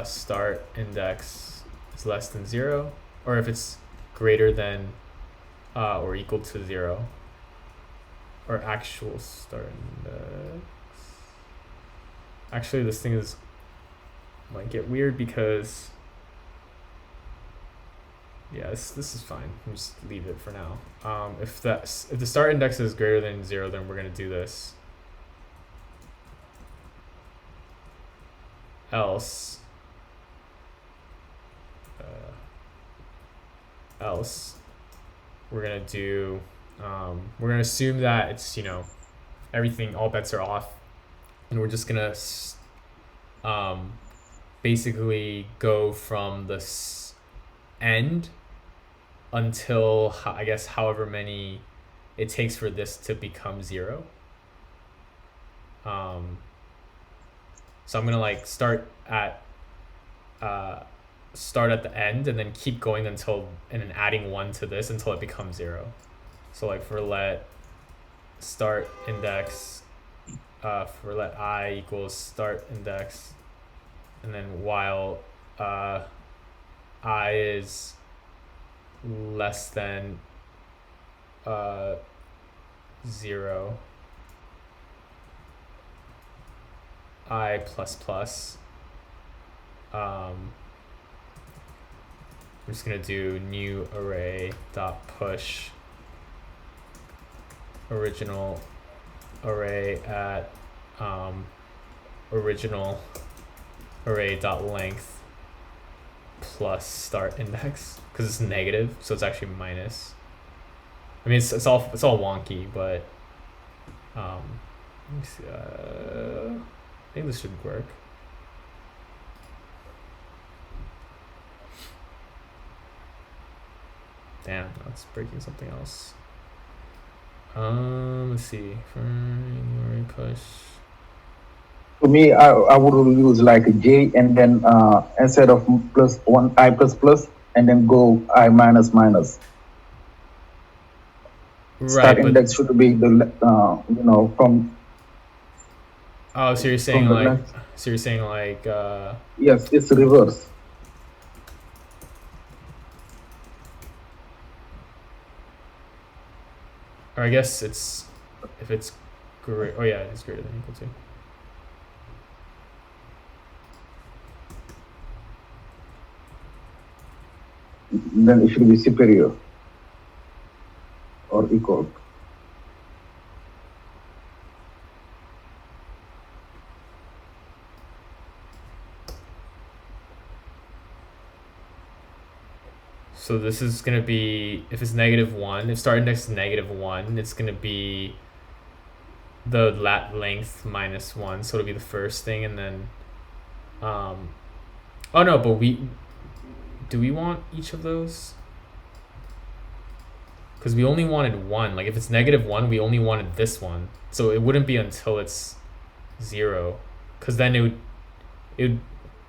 start index is less than 0, or if it's greater than or equal to 0, or actual start index. Actually, this thing might get weird because yeah, this is fine. We'll just leave it for now. If the start index is greater than 0, then we're gonna do this. Else we're gonna do we're gonna assume that it's, you know, everything, all bets are off, and we're just gonna basically go from the end until, I guess, however many it takes for this to become 0. So I'm gonna like start at the end and then keep going and then adding 1 to this until it becomes 0. So like for let start index for let I equals start index, and then while I is less than 0, I plus plus, we're just gonna do new array dot push original array at original array dot length plus start index, because it's negative, so it's actually minus. I mean, it's all wonky, but let me see, I think this should work. Damn, that's breaking something else. Let's see. For array push. For me, I would use like a J and then instead of plus 1 I plus plus and then go I minus minus. Right, Start but index should be the from. oh, so you're saying like Yes, it's reverse. or I guess it's if it's great. Oh yeah, it's greater than or equal to. Then it should be superior or equal. So this is gonna be, if it's -1, if start index is -1, it's gonna be the lat length minus 1, so it'll be the first thing, and then oh no, but do we want each of those? Because we only wanted 1. Like if it's -1, we only wanted this one, so it wouldn't be until it's 0, because then it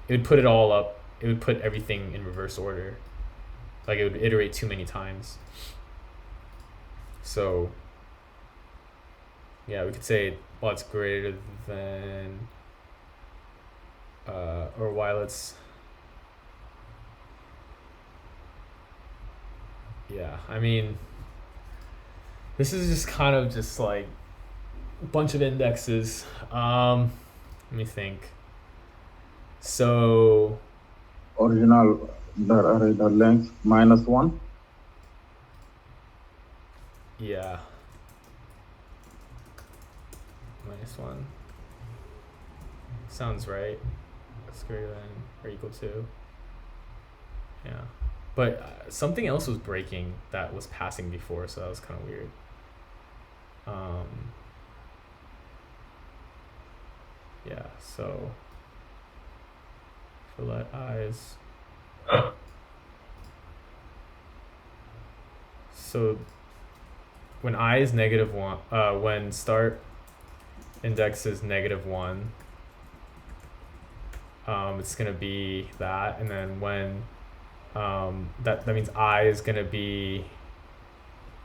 would put it all up. It would put everything in reverse order. Like it would iterate too many times. So yeah, we could say while it's greater than or while it's, yeah, I mean, this is just kind of just like a bunch of indexes. Let me think. So Original the length -1. yeah, -1 sounds right. It's greater than or equal to, yeah. But something else was breaking that was passing before, so that was kind of weird. Yeah, so for let i's. So when I is -1, when start index is -1, it's gonna be that, and then when that means I is gonna be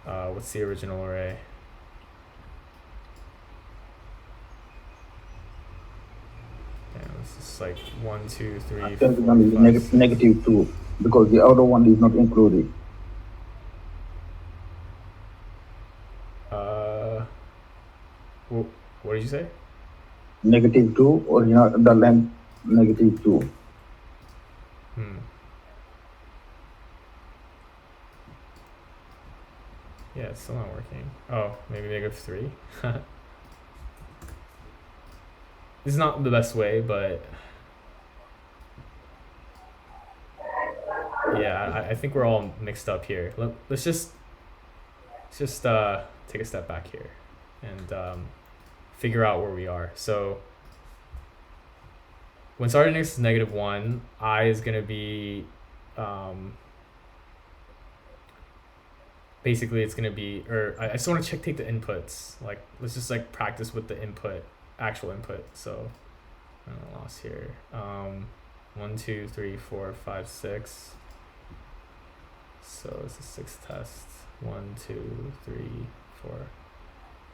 what's the original array? Damn, this is like 1, 2, 3, I 4, think it's gonna be 5, 6. -2 because the other one is not included. What did you say? -2 or the length -2. Yeah, it's still not working. Oh, maybe -3. This is not the best way, but yeah, I think we're all mixed up here. Let's just take a step back here and figure out where we are. So when start index is -1, I is gonna be basically it's gonna be, or I just want to take the inputs. Like let's just like practice with the actual input. So I'm lost here. 1, 2, 3, 4, 5, 6. So it's a 6th test. 1, 2, 3, 4,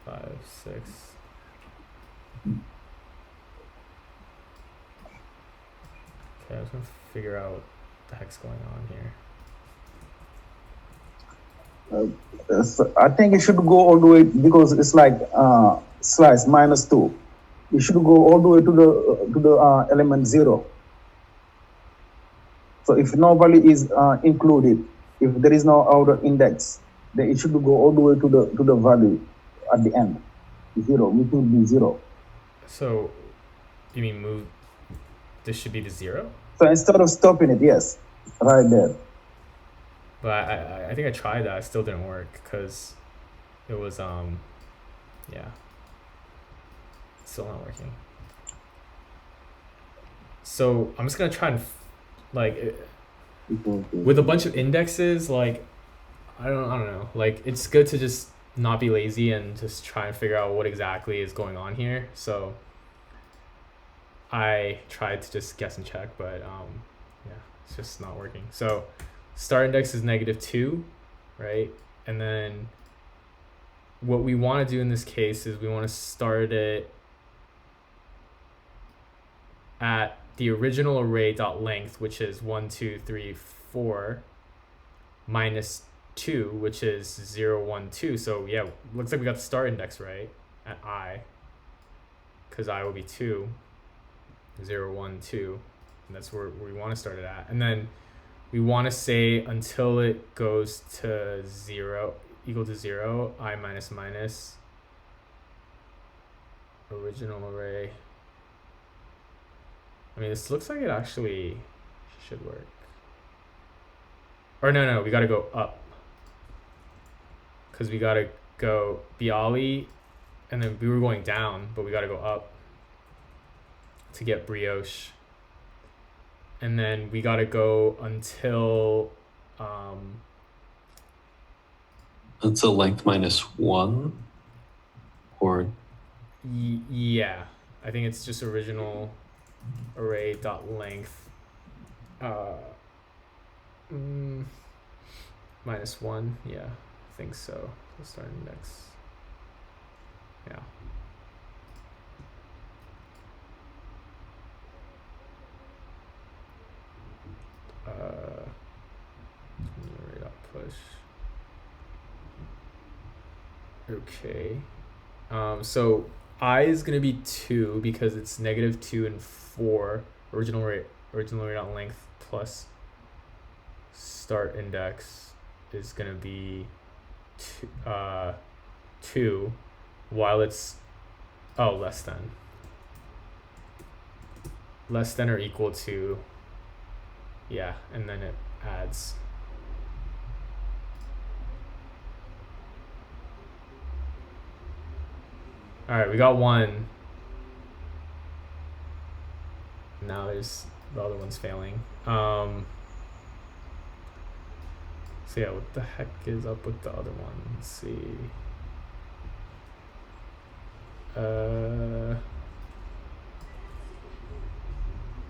5, 6. Okay, I was gonna figure out what the heck's going on here. So I think it should go all the way because it's like slice -2. It should go all the way to the element 0. So if no value is included, if there is no outer index, then it should go all the way to the value at the end, 0, which will be 0. So you mean move? This should be the 0. So instead of stopping it, yes, right there. But I think I tried that. It still didn't work because it was yeah, still not working. So I'm just gonna try and with a bunch of indexes, like I don't know, like it's good to just not be lazy and just try and figure out what exactly is going on here. So I tried to just guess and check, but yeah, it's just not working. So start index is -2, right? And then what we want to do in this case is we want to start it at the original array dot length, which is 1, 2, 3, 4, minus 2, which is 0, 1, 2. So yeah, looks like we got the start index right at I, because I will be 2, 0, 1, 2, and that's where we want to start it at. And then we want to say until it goes to 0, equal to 0, I minus minus original array. I mean, this looks like it actually should work. Or no, we gotta go up. Because we gotta go Bialy, and then we were going down, but we gotta go up to get brioche. And then we gotta go until length -1, or yeah, I think it's just original array dot length -1. Yeah, I think so. So start index. Yeah. Array dot push. Okay. So I is gonna be 2 because it's -2 and 4 original rate dot length plus start index is gonna be 2 while it's less than or equal to, yeah, and then it adds All right, we got one. Now there's the other one's failing. So yeah, what the heck is up with the other one? Let's see.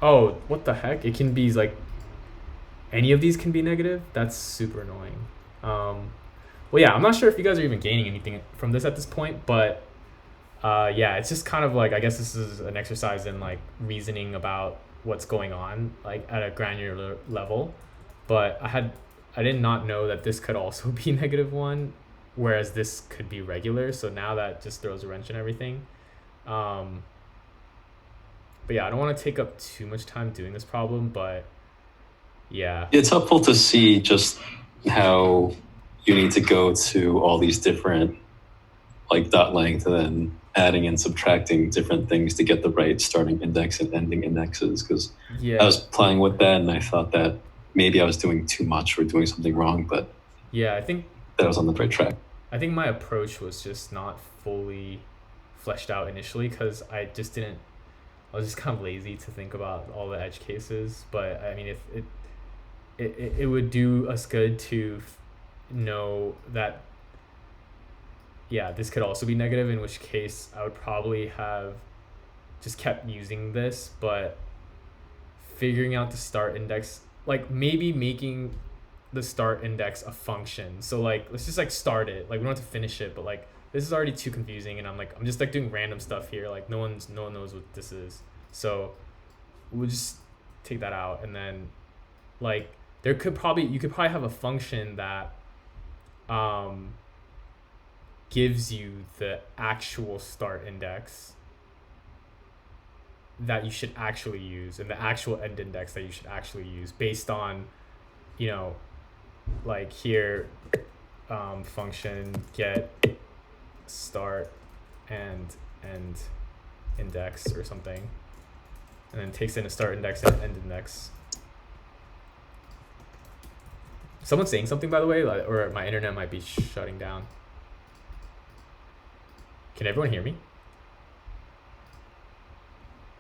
Oh, what the heck? It can be like any of these can be negative. That's super annoying. Well, yeah, I'm not sure if you guys are even gaining anything from this at this point, but yeah, it's just kind of like, I guess this is an exercise in like reasoning about what's going on like at a granular level. But I did not know that this could also be -1, whereas this could be regular. So now that just throws a wrench in everything. But yeah, I don't want to take up too much time doing this problem, but yeah. It's helpful to see just how you need to go to all these different like dot length and then adding and subtracting different things to get the right starting index and ending indexes. Because Yeah. I was playing with that and I thought that maybe I was doing too much or doing something wrong, but Yeah, I think that I was on the right track. I think my approach was just not fully fleshed out initially because I was just kind of lazy to think about all the edge cases. But I mean, if it would do us good to know that, yeah, this could also be negative, in which case I would probably have just kept using this, but figuring out the start index, like maybe making the start index a function. So like, let's just like start it. Like we don't have to finish it, but like this is already too confusing, and I'm just like doing random stuff here. Like no one knows what this is. So we'll just take that out, and then like you could probably have a function that gives you the actual start index that you should actually use and the actual end index that you should actually use based on, you know, like here, function get start and end index or something, and then takes in a start index and end index. Someone's saying something, by the way, or my internet might be shutting down. Can everyone hear me?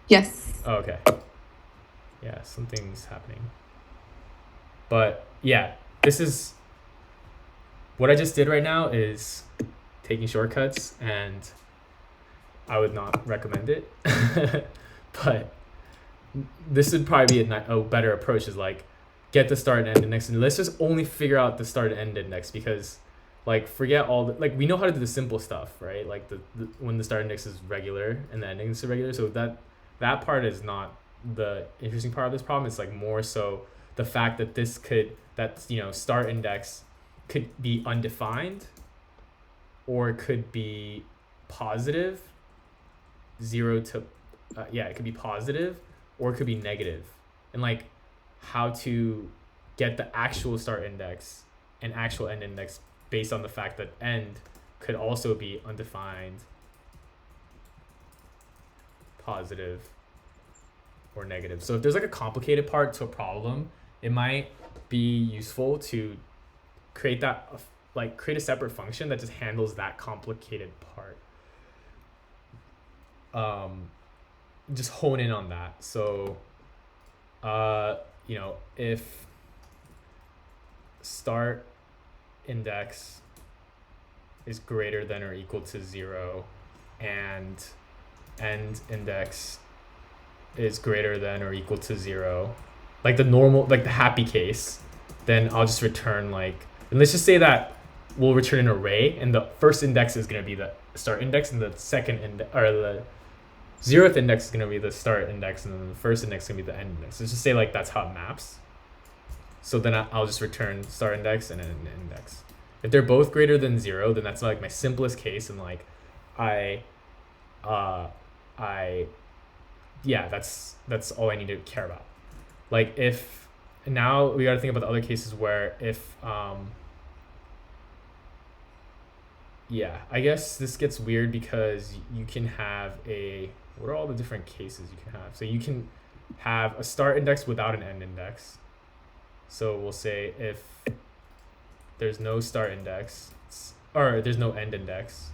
Yes. Oh, okay. Yeah, something's happening. But yeah, this is what I just did right now is taking shortcuts, and I would not recommend it. But this would probably be a better approach, is like get the start and end index, and let's just only figure out the start and end index, because like forget all the, like we know how to do the simple stuff, right? Like the when the start index is regular and the end index is regular, so that part is not the interesting part of this problem. It's like more so the fact that you know, start index could be undefined, or it could be positive, 0 to it could be positive, or it could be negative. And like how to get the actual start index and actual end index based on the fact that end could also be undefined, positive, or negative. So if there's like a complicated part to a problem, it might be useful to create a separate function that just handles that complicated part. Just hone in on that. So you know, if start index is greater than or equal to 0 and end index is greater than or equal to 0, like the normal, like the happy case, then I'll just return like, and let's just say that we'll return an array, and the first index is going to be the start index, and the second or the 0th index is going to be the start index, and then the first index is going to be the end index. Let's just say like that's how it maps. So then I'll just return start index and end index. If they're both greater than 0, then that's like my simplest case, and like that's all I need to care about. Like if now we got to think about the other cases where if I guess this gets weird because you can have what are all the different cases you can have? So you can have a start index without an end index. So we'll say if there's no start index or there's no end index,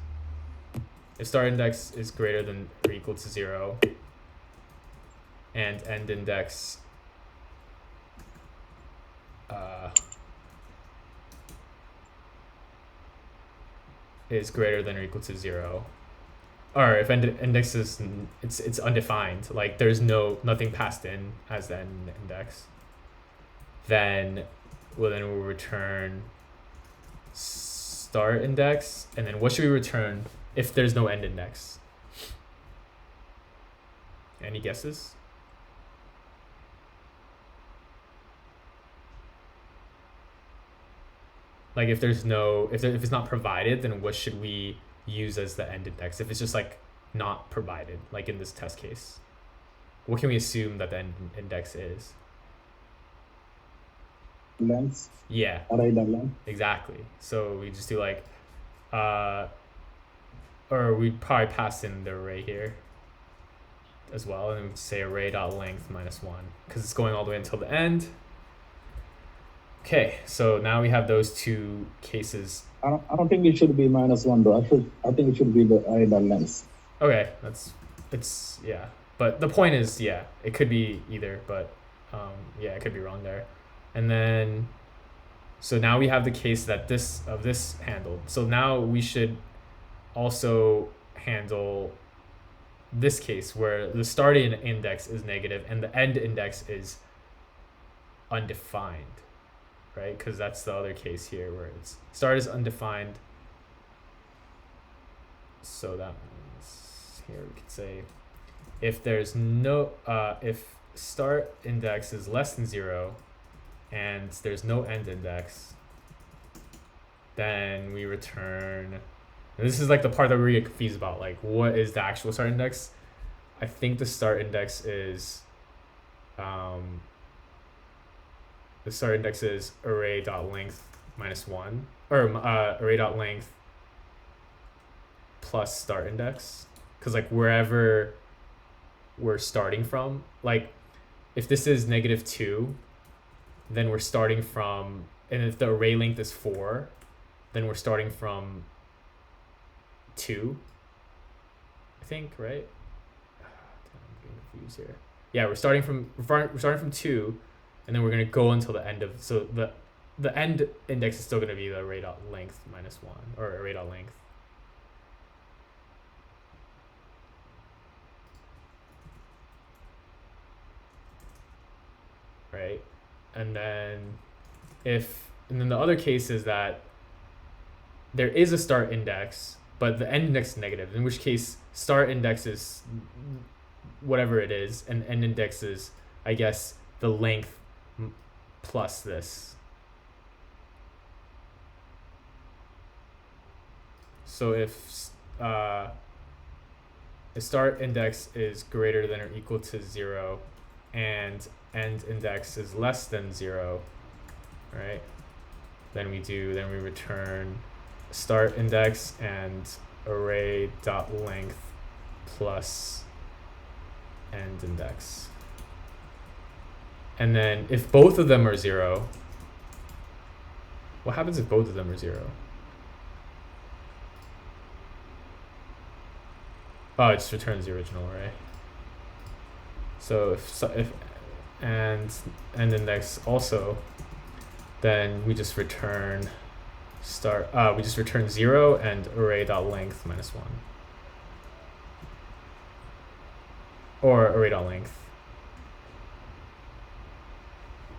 if start index is greater than or equal to 0 and end index is greater than or equal to 0, or if end index is it's undefined, like there's nothing passed in as the end index, then we'll return start index, and then what should we return if there's no end index? Any guesses? Like if there's no, if it's not provided, then what should we use as the end index? If it's just like not provided, like in this test case, what can we assume that the end index is? Length. Yeah. Array length. Exactly. So we just do like, or we'd probably pass in the array here as well, and then we'd say array.length minus 1 because it's going all the way until the end. Okay, so now we have those two cases. I don't think it should be -1 though. I think it should be the array length. Okay, it's yeah. But the point is, yeah, it could be either, but yeah, it could be wrong there. And then, so now we have the case that this handled. So now we should also handle this case where the starting index is negative and the end index is undefined, right? Because that's the other case here where it's start is undefined. So that means here we could say if there's no if start index is less than 0 and there's no end index, then we return, and this is like the part that we get confused about, like what is the actual start index? I think the start index is array.length minus 1, or array.length plus start index, because like wherever we're starting from, like if this is -2, then we're starting from, and if the array length is 4, then we're starting from 2, I think, right? I'm getting confused here. Yeah, we're starting from 2, and then we're gonna go until the end of, so the end index is still gonna be the array.length minus 1, or array.length. Right? And then the other case is that there is a start index, but the end index is negative, in which case start index is whatever it is, and end index is, I guess, the length plus this. So if the start index is greater than or equal to 0 and end index is less than 0, right? Then we return start index and array.length plus end index. And then if both of them are 0, what happens if both of them are 0? Oh, it just returns the original array. So if and end index also, then we just return we just return 0 and array.length minus 1, or array.length.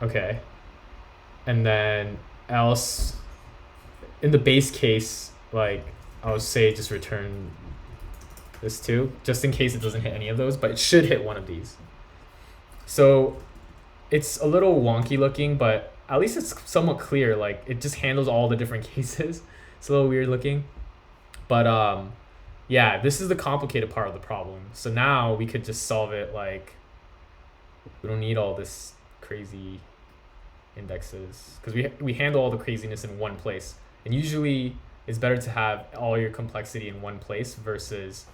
Okay, and then else in the base case, like I would say just return this too, just in case it doesn't hit any of those, but it should hit one of these. So it's a little wonky looking, but at least it's somewhat clear. Like it just handles all the different cases. It's a little weird looking, but yeah, this is the complicated part of the problem. So now we could just solve it, like we don't need all this crazy indexes, because we handle all the craziness in one place, and usually it's better to have all your complexity in one place versus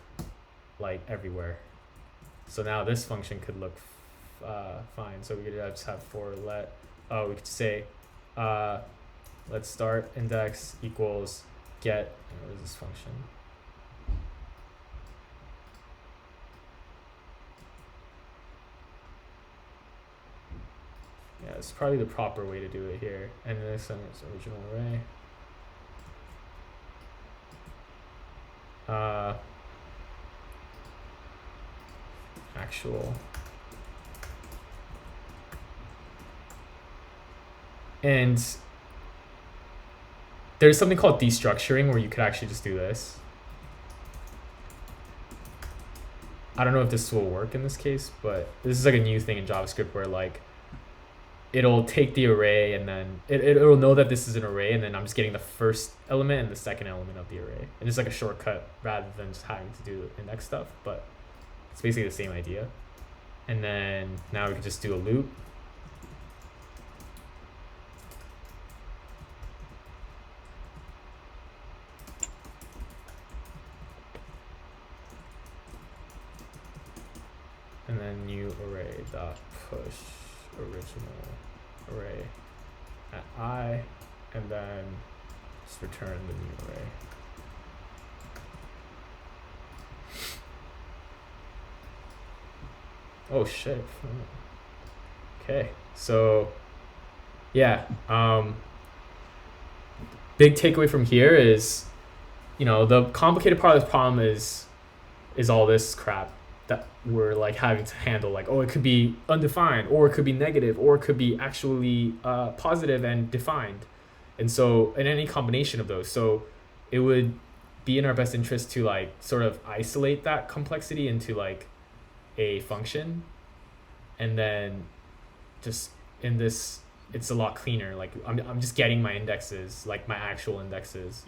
like everywhere. So now this function could look fine. So we could just have we could say let's start index equals get, what is this function? it's probably the proper way to do it here. And this one is original array. Actual. And there's something called destructuring where you could actually just do this. I don't know if this will work in this case, but this is like a new thing in JavaScript where like it'll take the array and then it'll know that this is an array, and then I'm just getting the first element and the second element of the array. And it's like a shortcut rather than just having to do index stuff, but it's basically the same idea. And then now we can just do a loop. And then new array dot push original array at I, and then just return the new array. Oh shit. Okay, so yeah, big takeaway from here is, you know, the complicated part of this problem is all this crap that we're like having to handle. Like, oh, it could be undefined, or it could be negative, or it could be actually positive and defined. And so, in any combination of those, so it would be in our best interest to like sort of isolate that complexity into like a function, and then just in this, it's a lot cleaner. Like I'm just getting my indexes, like my actual indexes,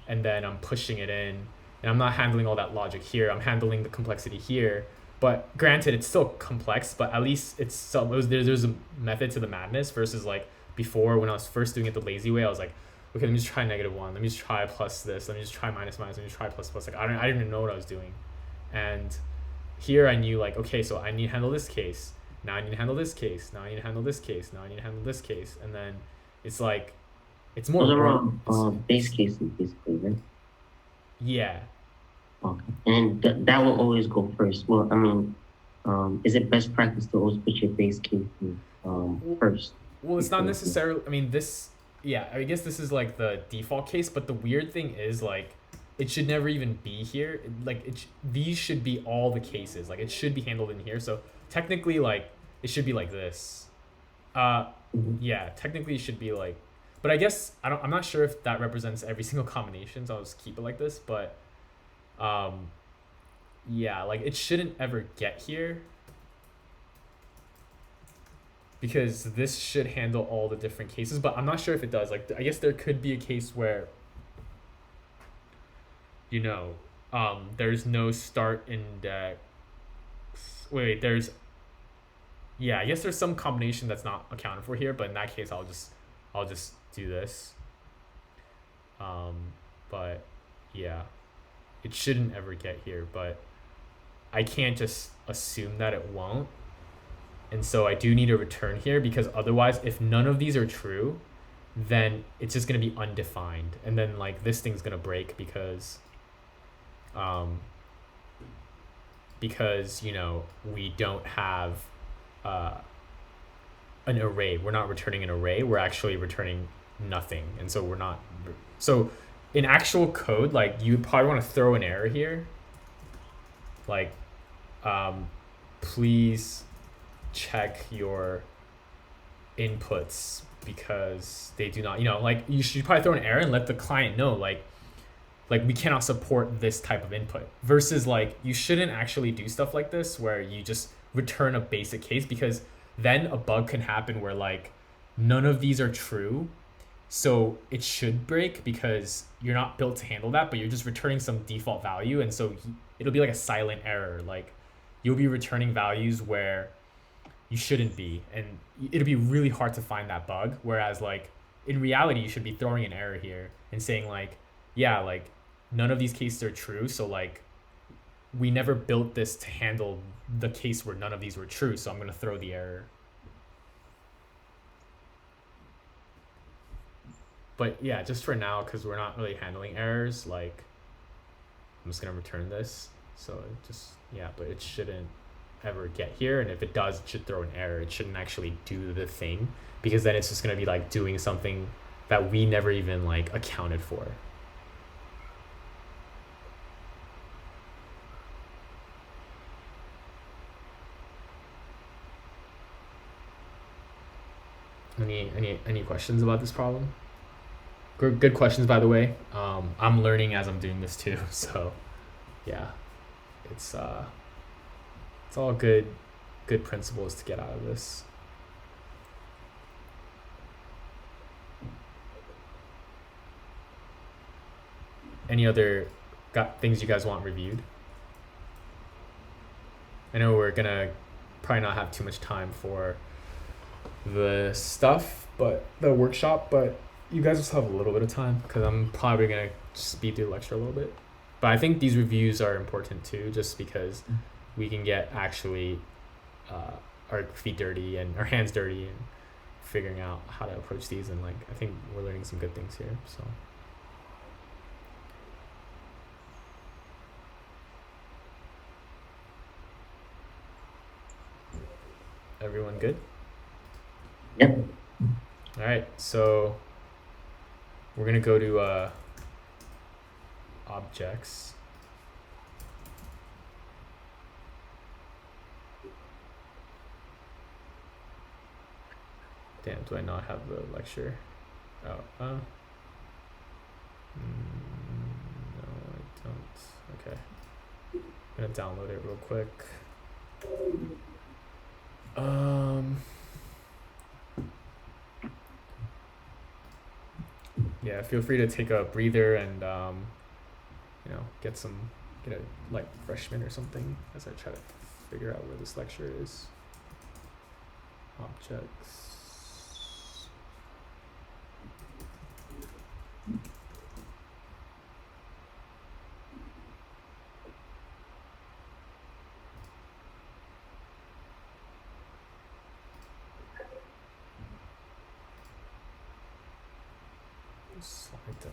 and then I'm pushing it in. And I'm not handling all that logic here. I'm handling the complexity here. But granted, it's still complex, but at least it's some, there's a method to the madness versus like before when I was first doing it the lazy way. I was like, okay, let me just try -1. Let me just try plus this. Let me just try minus. Let me just try plus. Like I didn't even know what I was doing. And here I knew like, okay, so I need to handle this case. Now I need to handle this case. Now I need to handle this case. Now I need to handle this case. And then it's like, it's more. Those are base cases, basically, right? Yeah. Okay. And that will always go first. Well, I mean, is it best practice to always put your base case first? Well, it's not necessarily. I mean, this. Yeah, I guess this is like the default case. But the weird thing is like, it should never even be here. Like these should be all the cases. Like it should be handled in here. So technically, like it should be like this. Yeah, technically it should be like. But I guess I'm not sure if that represents every single combination. So I'll just keep it like this. But yeah, like it shouldn't ever get here, because this should handle all the different cases, but I'm not sure if it does. Like I guess there could be a case where, you know, there's no start index. Wait, there's, yeah, I guess there's some combination that's not accounted for here, but in that case I'll just do this. But yeah, it shouldn't ever get here, but I can't just assume that it won't. And so I do need to return here, because otherwise, if none of these are true, then it's just going to be undefined. And then like this thing's going to break because you know, we don't have an array. We're not returning an array. We're actually returning nothing. And so we're not. So in actual code, like you probably want to throw an error here. Like, please check your inputs because they do not, you know, like you should probably throw an error and let the client know, like we cannot support this type of input, versus like you shouldn't actually do stuff like this where you just return a basic case, because then a bug can happen where like none of these are true. So it should break because you're not built to handle that, but you're just returning some default value. And so it'll be like a silent error. Like you'll be returning values where you shouldn't be. And it'll be really hard to find that bug. Whereas like in reality, you should be throwing an error here and saying like, yeah, like none of these cases are true. So like we never built this to handle the case where none of these were true. So I'm going to throw the error. But yeah, just for now, because we're not really handling errors, like I'm just gonna return this. So just, yeah, but it shouldn't ever get here, and if it does, it should throw an error. It shouldn't actually do the thing, because then it's just going to be like doing something that we never even like accounted for. Any questions about this problem? Good questions, by the way. I'm learning as I'm doing this too, so yeah, it's all good principles to get out of this. Any other things you guys want reviewed? I know we're gonna probably not have too much time for the stuff, but the workshop, but you guys will still have a little bit of time, because I'm probably gonna speed through the lecture a little bit. But I think these reviews are important too, just because we can get actually our feet dirty and our hands dirty and figuring out how to approach these, and like I think we're learning some good things here. So everyone good? Yep. All right, so we're gonna go to objects. Damn, do I not have the lecture? Oh, no, I don't. Okay, I'm gonna download it real quick. Yeah, feel free to take a breather and get a light refreshment or something as I try to figure out where this lecture is. Objects. Slide deck.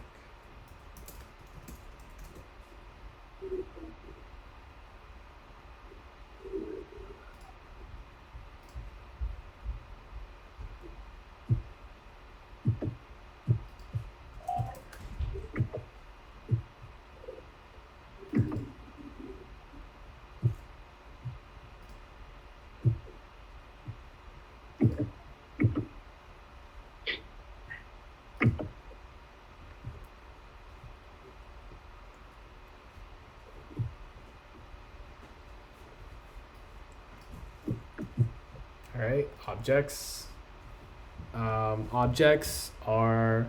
All right, objects. Objects are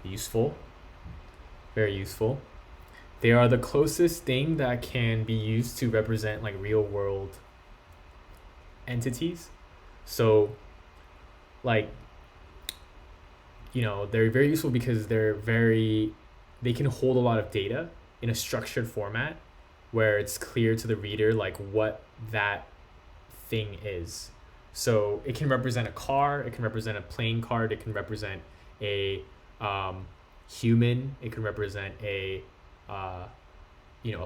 useful, very useful. They are the closest thing that can be used to represent like real world entities. So like, they're very useful because they can hold a lot of data in a structured format where it's clear to the reader like what that thing is. So it can represent a car, it can represent a playing card, it can represent a human, it can represent a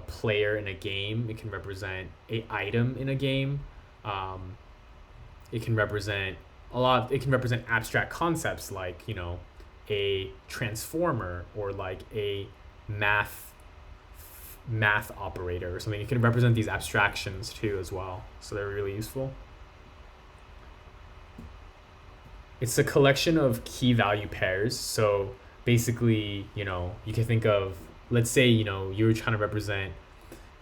player in a game, it can represent a item in a game, it can represent abstract concepts like a transformer or like a math operator or something. It can represent these abstractions too as well, so they're really useful. It's a collection of key value pairs. So basically, you can think of, let's say, you were trying to represent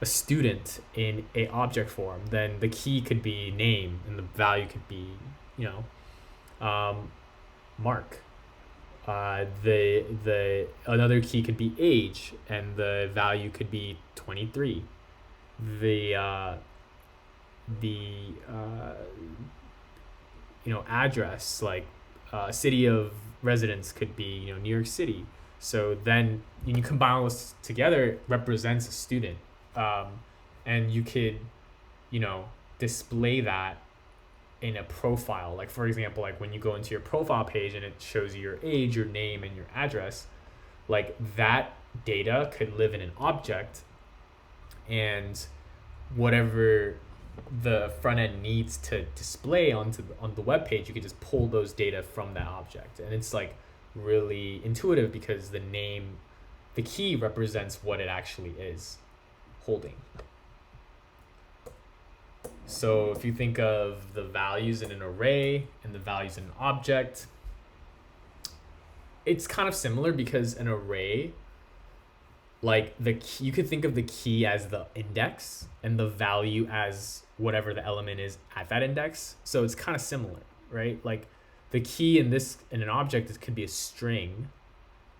a student in a object form, then the key could be name and the value could be, Mark. The another key could be age and the value could be 23. The address, like city of residence could be New York City. So then when you combine all this together, it represents a student, and you could display that in a profile. Like for example, like when you go into your profile page and it shows you your age, your name, and your address, like that data could live in an object, and whatever the front end needs to display on the web page, you could just pull those data from that object, and it's like really intuitive because the key represents what it actually is holding. So if you think of the values in an array and the values in an object, it's kind of similar because an array, like the key, you could think of the key as the index and the value as whatever the element is at that index. So it's kind of similar, right? Like the key in an object, it could be a string,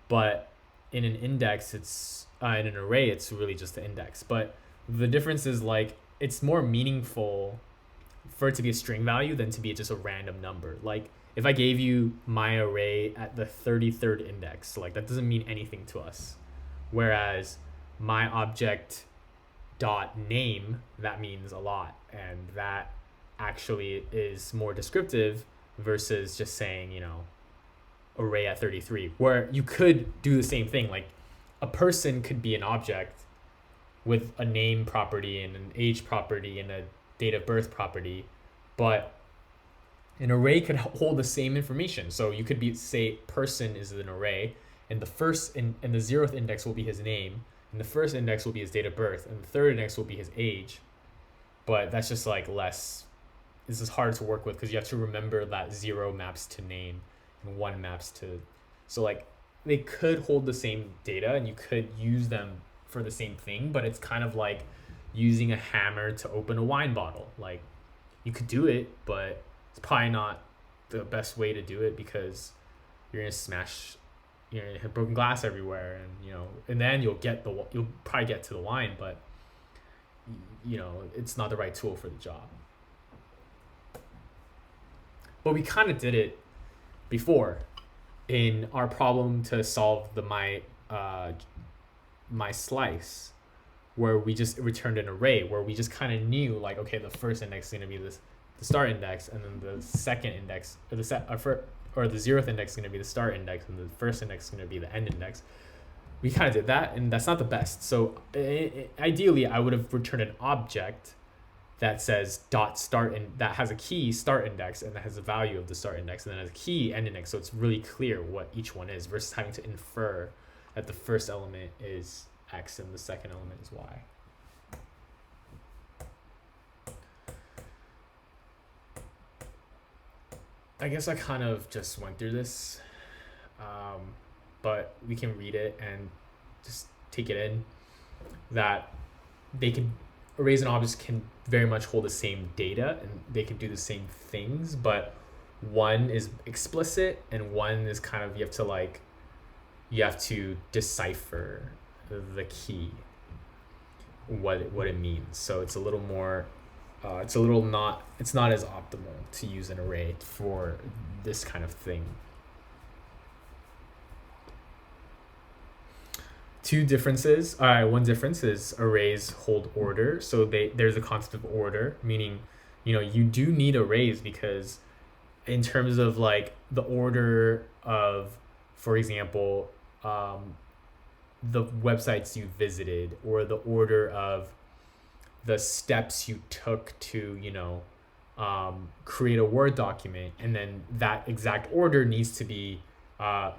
but in an index, it's in an array, it's really just the index. But the difference is like it's more meaningful for it to be a string value than to be just a random number. Like if I gave you my array at the 33rd index, like that doesn't mean anything to us. Whereas my object dot name, that means a lot, and that actually is more descriptive versus just saying, you know, array at 33, where you could do the same thing. Like a person could be an object with a name property and an age property and a date of birth property, but an array could hold the same information. So you could say person is an array, and the first and the 0th index will be his name, and the first index will be his date of birth, and the 3rd index will be his age. But that's just like this is hard to work with because you have to remember that 0 maps to name and 1 maps to, so like they could hold the same data and you could use them for the same thing, but it's kind of like using a hammer to open a wine bottle. Like you could do it, but it's probably not the best way to do it because you're gonna have broken glass everywhere, and you know, and then you'll probably get to the wine, but you know, it's not the right tool for the job. But we kind of did it before in our problem to solve the my slice, where we just returned an array where we just kind of knew like, okay, the first index is going to be the start index, and then the second index or the 0th index is going to be the start index, and the first index is going to be the end index. We kind of did that, and that's not the best. So ideally I would have returned an object that says dot start, and that has a key start index and that has a value of the start index, and then has a key end index, so it's really clear what each one is versus having to infer that the first element is X and the second element is Y. I guess I kind of just went through this, but we can read it and just take it in that arrays and objects can very much hold the same data and they can do the same things, but one is explicit and one is kind of, you have to decipher the key, what it means. So it's a little more, it's not as optimal to use an array for this kind of thing. Two differences. All right, one difference is arrays hold order. So there's a concept of order, meaning, you do need arrays because in terms of like the order of, for example, the websites you visited, or the order of the steps you took to, create a Word document, and then that exact order needs to be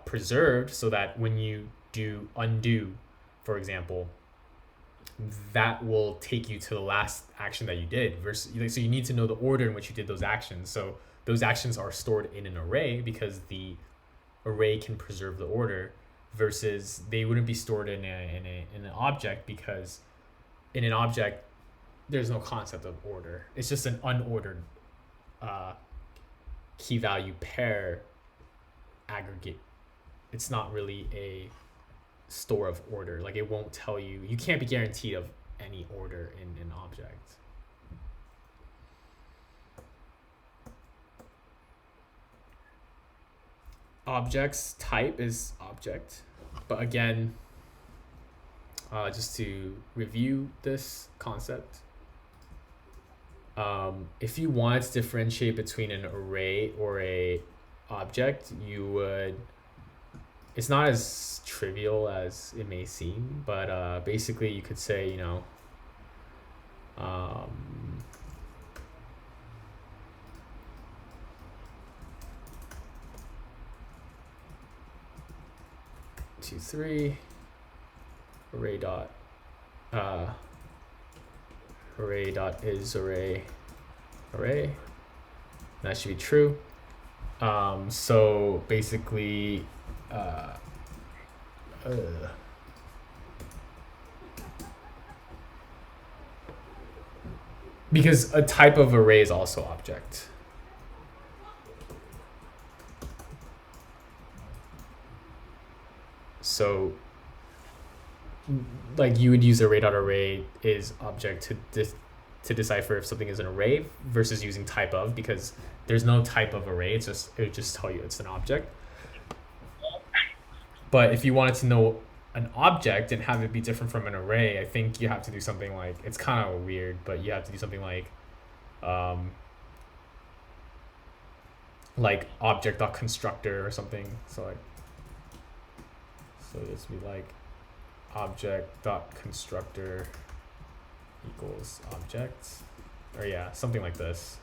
preserved so that when you do undo, for example, that will take you to the last action that you did. So you need to know the order in which you did those actions. So those actions are stored in an array because the array can preserve the order, versus they wouldn't be stored in an object, because in an object there's no concept of order. It's just an unordered key value pair aggregate. It's not really a store of order. Like, it won't tell you, you can't be guaranteed of any order in an object. Objects type is object, but again, just to review this concept, if you want to differentiate between an array or a object, you would, it's not as trivial as it may seem, but basically you could say, 2, 3. Array dot is array. That should be true. So basically, because a type of array is also object. So like you would use array.array is object to decipher if something is an array versus using type of, because there's no type of array. It would just tell you it's an object. But if you wanted to know an object and have it be different from an array, I think you have to do something like, it's kind of weird, but you have to do something like object.constructor or something. So this would be like object.constructor equals object, or yeah, something like this.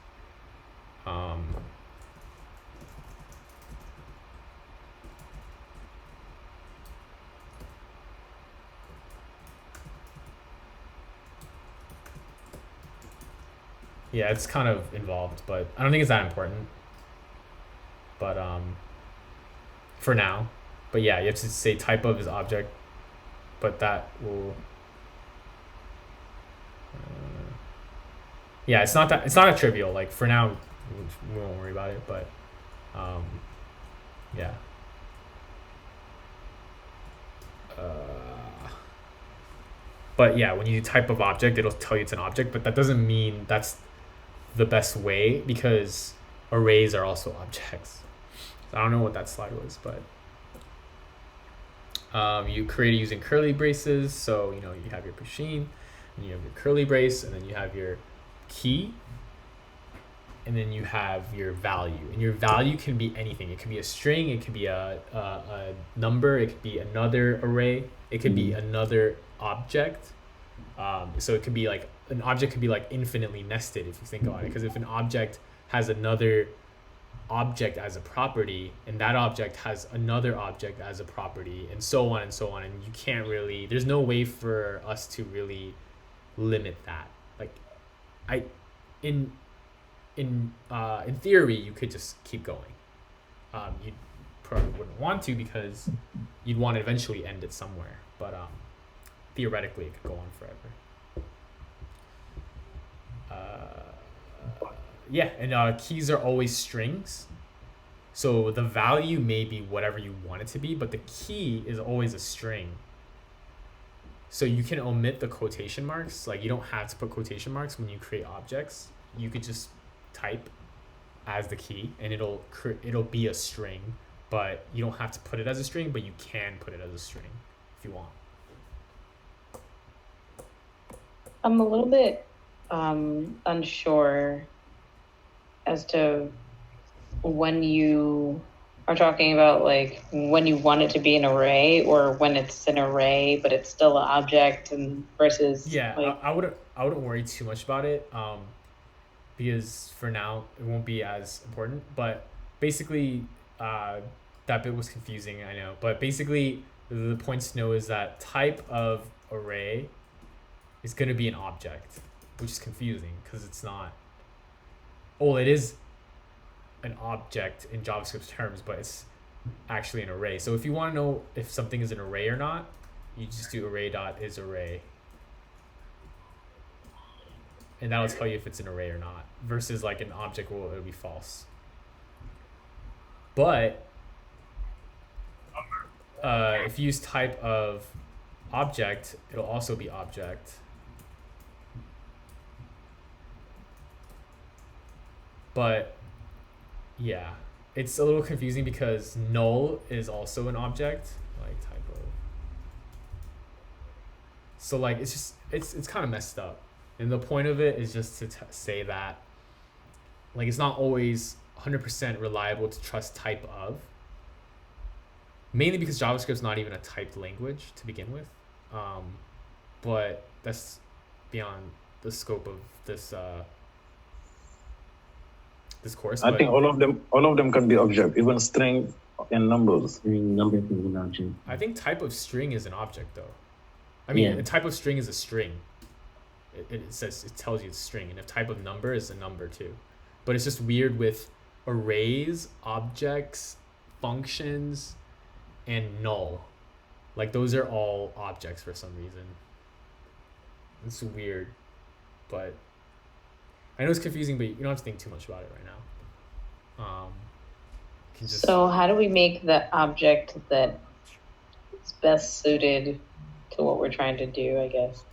Yeah, it's kind of involved, but I don't think it's that important. But for now. But yeah, you have to say type of is object, but that will yeah, it's not that trivial. Like for now, we won't worry about it, but yeah. But yeah, when you do type of object, it'll tell you it's an object, but that doesn't mean that's the best way, because arrays are also objects. So I don't know what that slide was, but you create it using curly braces. So, you have your machine, and you have your curly brace, and then you have your key, and then you have your value. And your value can be anything. It can be a string, it could be a number, it could be another array, it could be another object. So it could be like, an object could be like infinitely nested if you think about it, because if an object has another object as a property, and that object has another object as a property, and so on and so on, and you can't really, there's no way for us to really limit that. Like in theory you could just keep going. You probably wouldn't want to, because you'd want to eventually end it somewhere, but theoretically it could go on forever. Yeah, and keys are always strings. So the value may be whatever you want it to be, but the key is always a string. So you can omit the quotation marks. Like, you don't have to put quotation marks when you create objects. You could just type as the key, and it'll be a string, but you don't have to put it as a string, but you can put it as a string if you want. I'm a little bit unsure as to when you are talking about, like, when you want it to be an array, or when it's an array but it's still an object, and versus I wouldn't worry too much about it, because for now it won't be as important. But basically, that bit was confusing, I know, but basically the point to know is that type of array is going to be an object, which is confusing because it's not. Oh, it is an object in JavaScript terms, but it's actually an array. So if you want to know if something is an array or not, you just do array.isArray, and that'll tell you if it's an array or not. Versus like an object, well, it'll be false. But if you use type of object, it'll also be object. But yeah, it's a little confusing because null is also an object, like type of. So like it's kind of messed up, and the point of it is just to say that, like, it's not always 100% reliable to trust type of. Mainly because JavaScript's not even a typed language to begin with, but that's beyond the scope of this this course. I think all of them can be object. Even string in numbers. String number is an object. I think type of string is an object though. I mean, Yeah. a type of string is a string. It says, it tells you it's string, and if type of number is a number too. But it's just weird with arrays, objects, functions, and null. Like those are all objects for some reason. It's weird, but I know it's confusing, but you don't have to think too much about it right now. You can just, So how do we make the object that is best suited to what we're trying to do, I guess?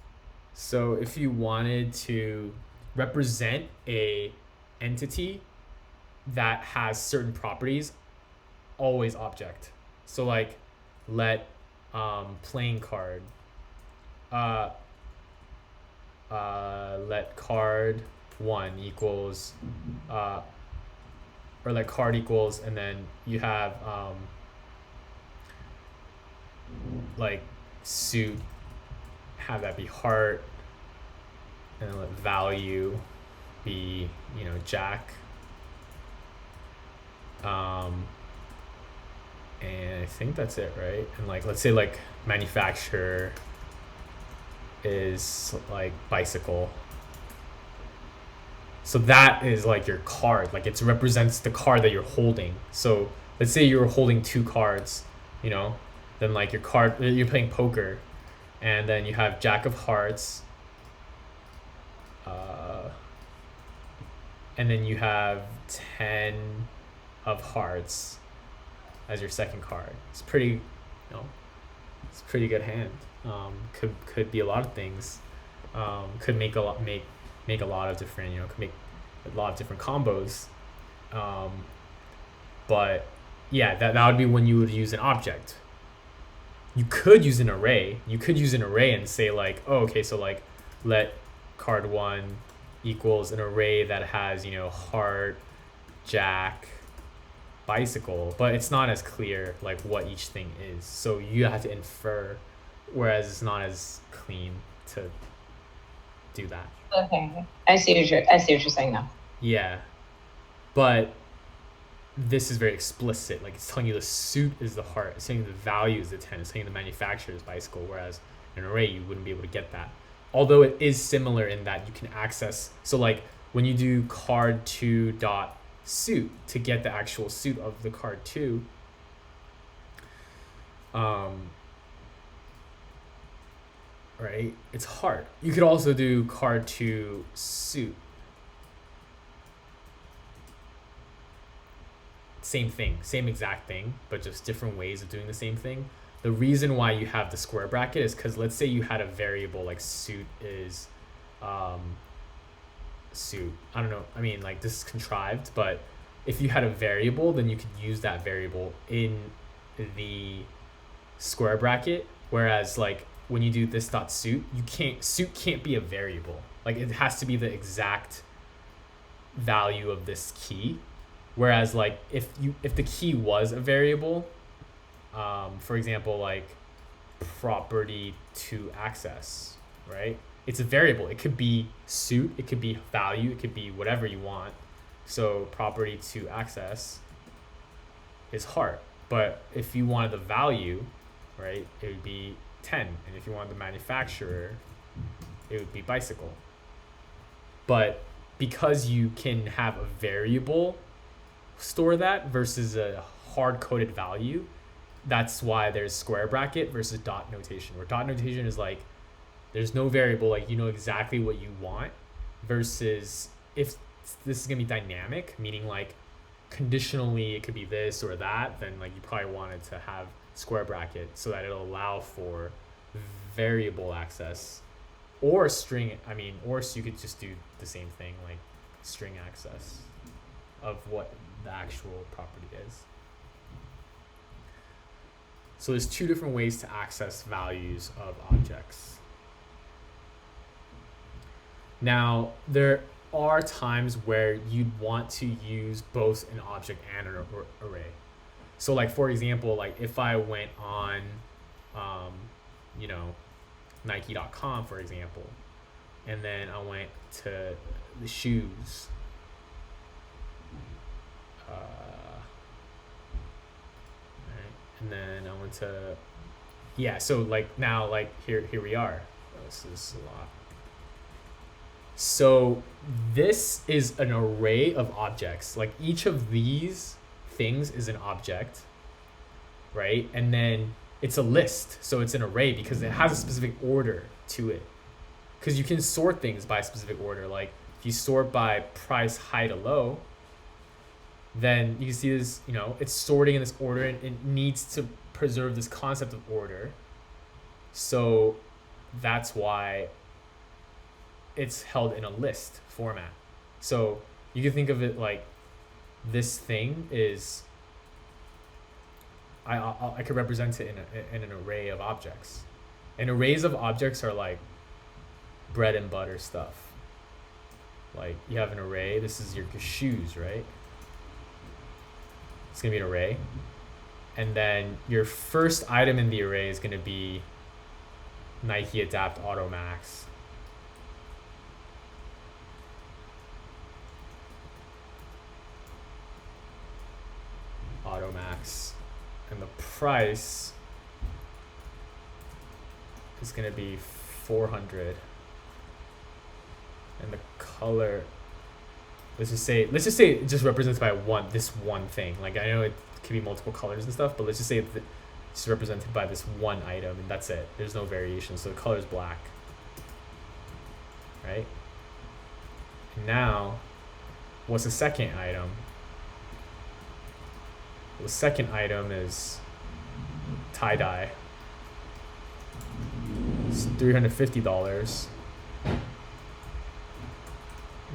so if you wanted to represent a entity that has certain properties, always object. So like let playing card let card 1 equals or let card equals, and then you have like suit, have that be heart, and then let value be, you know, jack. And I think that's it, right? And like, let's say like manufacturer is like bicycle. So that is like your card, like it represents the card that you're holding. So let's say you're holding 2 cards, you know, then like your card, you're playing poker, and then you have jack of hearts, and then you have 10 of hearts as your second card. It's pretty, you know, it's a pretty good hand. Could be a lot of things. Could make a lot of different, you know, could make a lot of different combos. But yeah, that would be when you would use an object. You could use an array. You could use an array and say like, oh, okay, so like let card 1 equals an array that has, you know, heart, jack, bicycle, but it's not as clear like what each thing is. So you have to infer, whereas it's not as clean to do that. Okay, I see what you're saying now. Yeah, but this is very explicit. Like it's telling you the suit is the heart. It's saying the value is the 10. It's saying the manufacturer is bicycle. Whereas in an array, you wouldn't be able to get that. Although it is similar in that you can access. So like when you do card 2 dot suit to get the actual suit of the card 2, right? It's hard. You could also do card 2 suit. Same thing, same exact thing, but just different ways of doing the same thing. The reason why you have the square bracket is because let's say you had a variable like suit is suit. I don't know. I mean, like this is contrived, but if you had a variable, then you could use that variable in the square bracket. Whereas like when you do this dot suit, suit can't be a variable. Like it has to be the exact value of this key. Whereas like if the key was a variable, for example, like property to access, right? It's a variable. It could be suit, it could be value, it could be whatever you want. So property to access is heart. But if you wanted the value, right, it would be 10. And if you wanted the manufacturer, it would be bicycle. But because you can have a variable store that versus a hard-coded value, that's why there's square bracket versus dot notation, where dot notation is like there's no variable, like you know exactly what you want, versus if this is gonna be dynamic, meaning like conditionally it could be this or that, then like you probably wanted to have square bracket so that it'll allow for variable access or string. I mean, or so you could just do the same thing, like string access of what the actual property is. So there's 2 different ways to access values of objects. Now, there are times where you'd want to use both an object and an array. So like, for example, like if I went on, you know, Nike.com, for example, and then I went to the shoes, And then I went to, yeah, so like now, like here we are. Oh, this is a lot. So this is an array of objects. Like each of these things is an object, right? And then it's a list. So it's an array because it has a specific order to it. Because you can sort things by a specific order. Like if you sort by price high to low, then you can see this, you know, it's sorting in this order, and it needs to preserve this concept of order. So that's why it's held in a list format. So you can think of it like this thing is, I could represent it in an array of objects. And arrays of objects are like bread and butter stuff. Like you have an array, this is your shoes, right? It's gonna be an array. And then your first item in the array is gonna be Nike Adapt Auto Max. Auto Max. And the price is gonna be 400. And the color, let's just say it just represents by this one thing. Like I know it could be multiple colors and stuff, but let's just say it's represented by this one item, and that's it. There's no variation, so the color is black, right? And now, what's the second item? The second item is tie-dye. It's $350.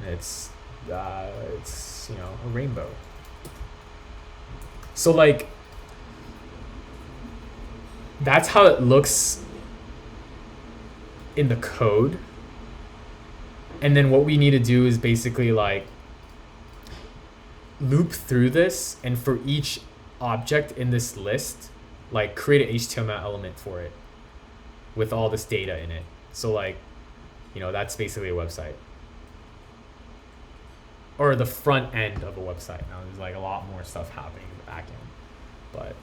And it's you know, a rainbow. So like that's how it looks in the code. And then what we need to do is basically like loop through this, and for each object in this list, like create an HTML element for it with all this data in it. So like, you know, that's basically a website. Or the front end of a website. Now there's like a lot more stuff happening in the back end, but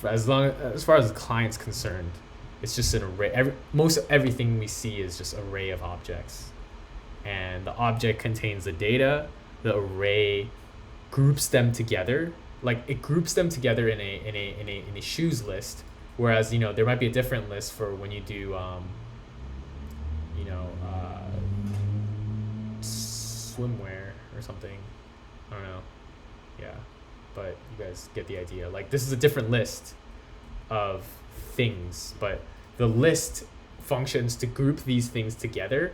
as far as the client's concerned, it's just an array. Most everything we see is just array of objects, and the object contains the data. The array groups them together, like it groups them together in a shoes list. Whereas, you know, there might be a different list for when you do swimwear or something. I don't know. Yeah, but you guys get the idea. Like this is a different list of things, but the list functions to group these things together,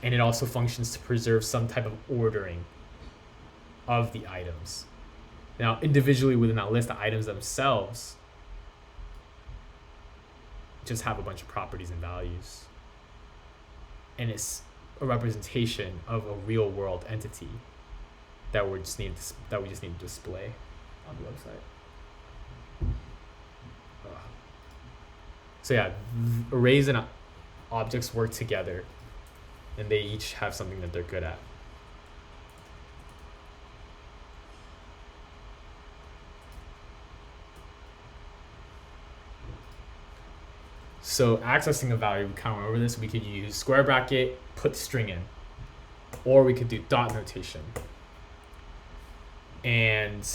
and it also functions to preserve some type of ordering of the items. Now, individually within that list, the items themselves just have a bunch of properties and values, and it's a representation of a real world entity that we just need to display on the website. So yeah, arrays and objects work together, and they each have something that they're good at. So accessing a value, we kind of went over this. We could use square bracket, put string in, or we could do dot notation. And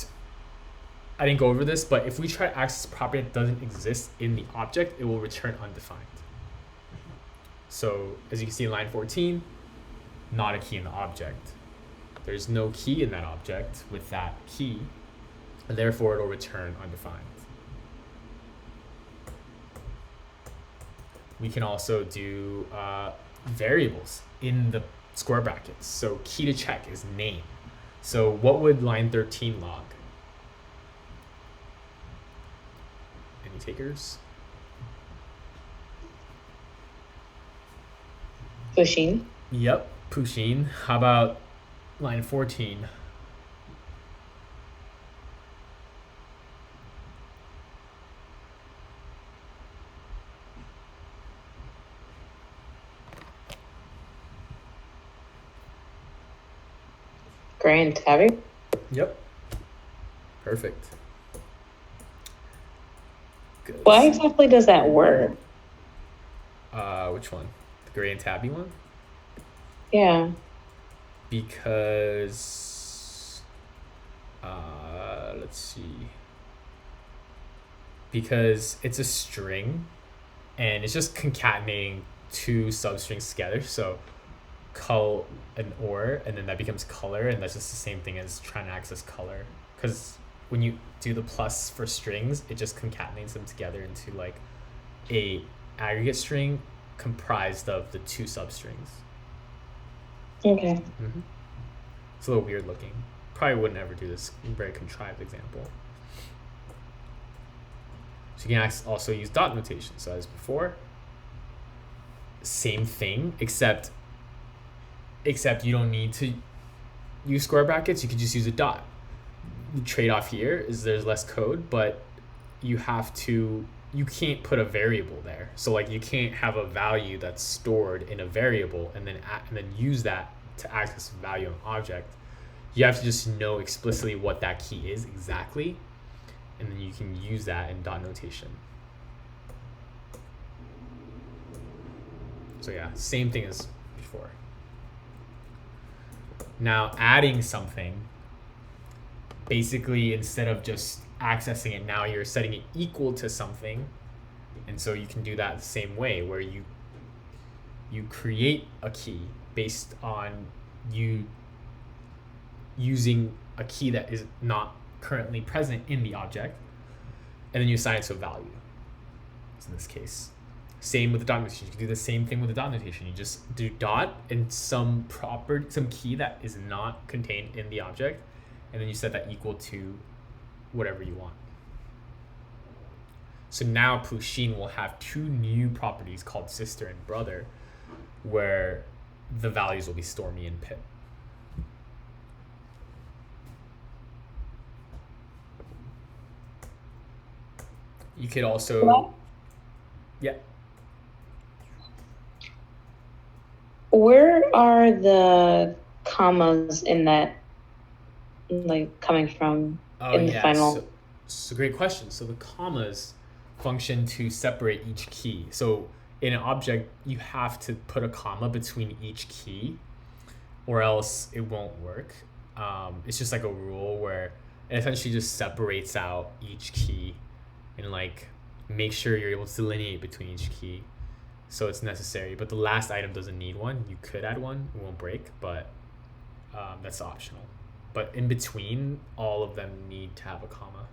I didn't go over this, but if we try to access a property that doesn't exist in the object, it will return undefined. So as you can see in line 14, not a key in the object. There's no key in that object with that key, and therefore it'll return undefined. We can also do variables in the square brackets. So key to check is name. So what would line 13 log? Any takers? Pushing. Yep, Pusheen. How about line 14? Grand Tabby. Yep. Perfect. Good. Why exactly does that work? Which one? The gray and tabby one? Yeah. Because let's see. Because it's a string and it's just concatenating two substrings together. So col and or, and then that becomes color, and that's just the same thing as trying to access color. Because when you do the plus for strings, it just concatenates them together into like a aggregate string comprised of the two substrings. Okay. It's a little weird looking. Probably wouldn't ever do this very contrived example. So you can also use dot notation. So as before, same thing, except you don't need to use square brackets. You could just use a dot. The trade-off here is there's less code, but you can't put a variable there. So like you can't have a value that's stored in a variable and then use that to access value of an object. You have to just know explicitly what that key is exactly, and then you can use that in dot notation. So yeah, same thing as before. Now adding something, basically instead of just accessing it, now you're setting it equal to something. And so you can do that the same way, where you create a key based on you using a key that is not currently present in the object, and then you assign it to a value. So in this case, same with the dot notation. You can do the same thing with the dot notation. You just do dot and some key that is not contained in the object, and then you set that equal to whatever you want. So now Pusheen will have two new properties called sister and brother, where the values will be Stormy and Pip. You could also, yeah. Where are the commas in that, like, coming from in the final? So great question. So the commas function to separate each key. So in an object, you have to put a comma between each key, or else it won't work. It's just like a rule where it essentially just separates out each key and like make sure you're able to delineate between each key. So it's necessary, but the last item doesn't need one. You could add one, it won't break, but that's optional. But in between, all of them need to have a comma.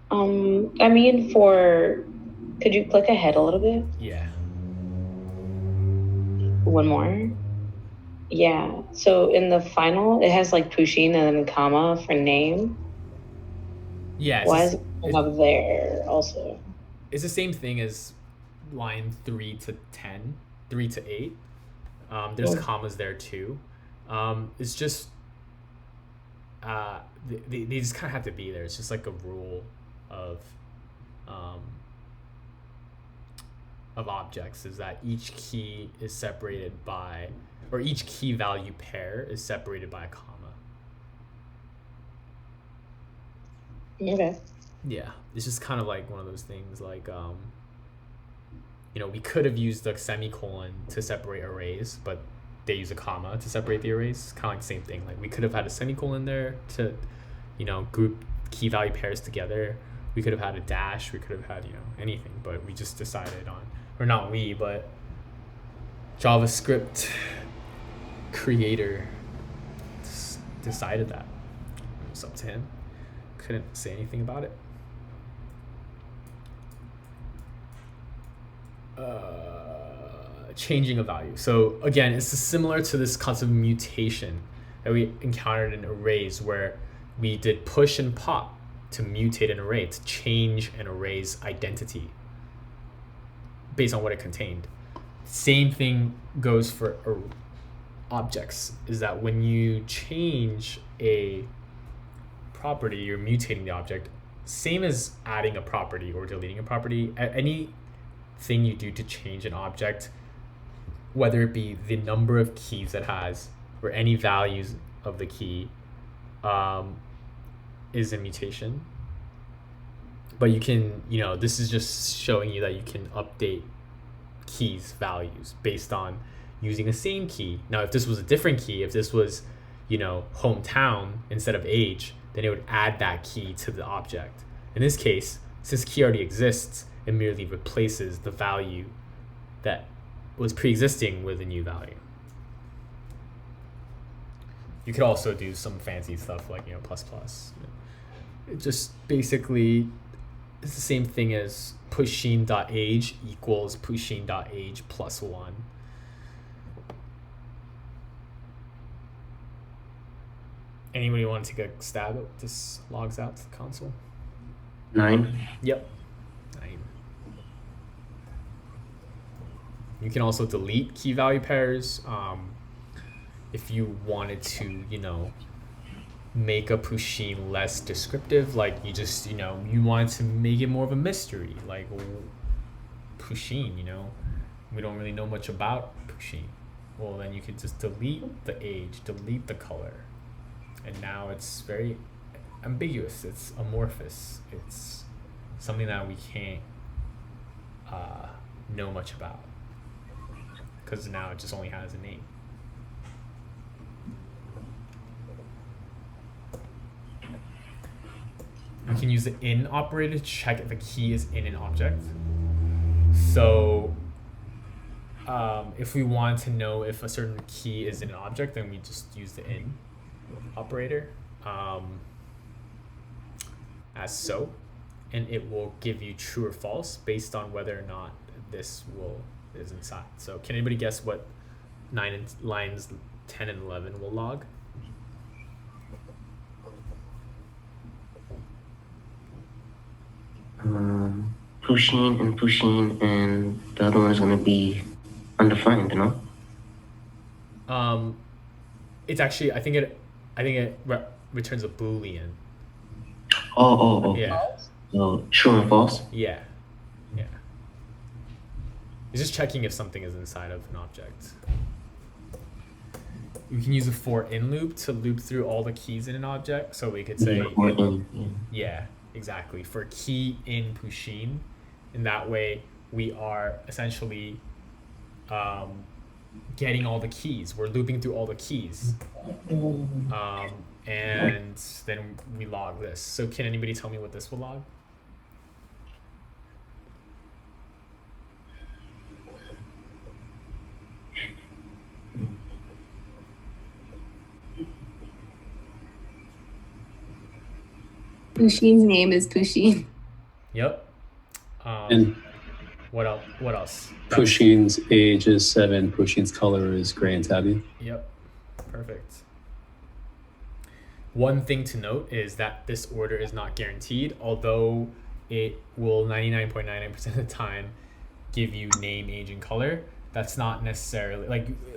I mean, could you click ahead a little bit? Yeah. One more. Yeah. So in the final, it has like Pusheen and then a comma for name. Yeah. Why is it up there also? It's the same thing as line 3 to 10, 3 to 8. There's commas there too. It's just they just kind of have to be there. It's just like a rule of objects, is that each key is separated by, or each key value pair is separated by a comma. Okay. Yeah, it's just kind of like one of those things like we could have used the semicolon to separate arrays, but they use a comma to separate the arrays. It's kind of like the same thing. Like we could have had a semicolon there to group key value pairs together. We could have had a dash, we could have had anything, but we just decided on, or not we, but JavaScript creator decided that. It's up to him. Couldn't say anything about it. Changing a value. So again, it's similar to this concept of mutation that we encountered in arrays, where we did push and pop to mutate an array, to change an array's identity based on what it contained. Same thing goes for objects, is that when you change a property, you're mutating the object. Same as adding a property or deleting a property. Anything you do to change an object, whether it be the number of keys it has or any values of the key, is a mutation. But you can, this is just showing you that you can update keys values based on using the same key. Now, if this was a different key, if this was, hometown instead of age, then it would add that key to the object. In this case, since key already exists, it merely replaces the value that was pre-existing with a new value. You could also do some fancy stuff like, plus plus. It just basically is the same thing as pusheen.age equals pusheen.age plus 1. Anybody want to take a stab at what this logs out to the console? 9. Yep. 9. You can also delete key value pairs if you wanted to, make a pusheen less descriptive. Like you just, you wanted to make it more of a mystery. Like pusheen, we don't really know much about pusheen. Well, then you could just delete the age, delete the color. And now it's very ambiguous. It's amorphous. It's something that we can't know much about because now it just only has a name. You can use the in operator to check if a key is in an object. So if we want to know if a certain key is in an object, then we just use the in operator as so, and it will give you true or false based on whether or not this is inside. So can anybody guess what lines 10 and 11 will log? Pusheen, and the other one is going to be undefined, no? It's actually, I think it returns a Boolean. Oh. Yeah. So true and false? Yeah. It's just checking if something is inside of an object. You can use a for in loop to loop through all the keys in an object. So we could say, yeah, exactly. For key in pusheen, in that way we are essentially getting all the keys. We're looping through all the keys. And then we log this. So can anybody tell me what this will log? Pusheen's name is Pusheen. Yep. And what else? Pusheen's age is 7. Pusheen's color is gray and tabby. Yep. Perfect. One thing to note is that this order is not guaranteed, although it will 99.99% of the time give you name, age, and color. That's not necessarily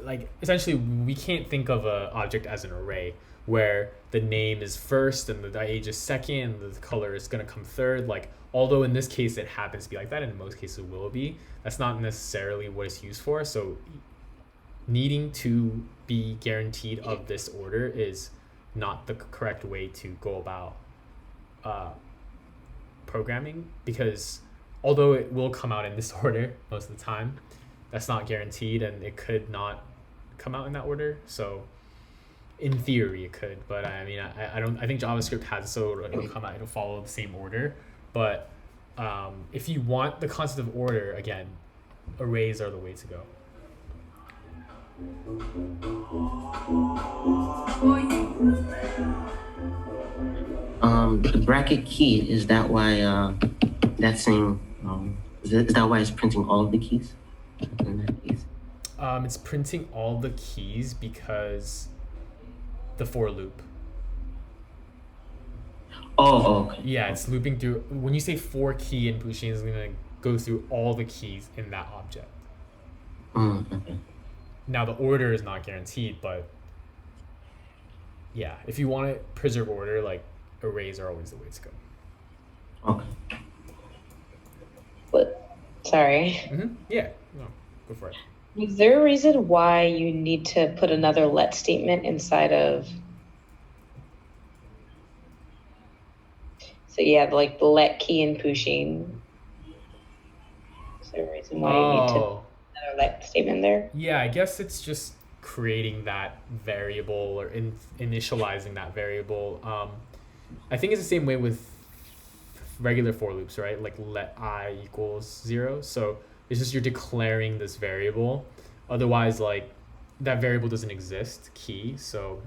like essentially we can't think of an object as an array where the name is first and the age is second and the color is going to come third. Like, although in this case it happens to be like that, and in most cases it will be, that's not necessarily what it's used for. So needing to be guaranteed of this order is not the correct way to go about programming, because although it will come out in this order most of the time, that's not guaranteed, and it could not come out in that order. So in theory it could, but I mean I think JavaScript has it so it'll follow the same order. But if you want the concept of order, again, arrays are the way to go. The bracket key, is that why that's saying is that why it's printing all of the keys in that case? It's printing all the keys because the for loop. Oh, okay. Yeah, it's looping through. When you say for key in Pusheen, it's gonna go through all the keys in that object. Okay. Now the order is not guaranteed, but yeah, if you want to preserve order, like arrays are always the way to go. Okay. But, sorry. Yeah, no, go for it. Is there a reason why you need to put another let statement inside of? So yeah, like the let key in Pusheen. Is there a reason why you need to Oh, have a let statement there? yeah, I guess it's just creating that variable or initializing that variable. I think it's the same way with regular for loops, right? Like let I equals 0. So it's just you're declaring this variable. Otherwise, like that variable doesn't exist, key. So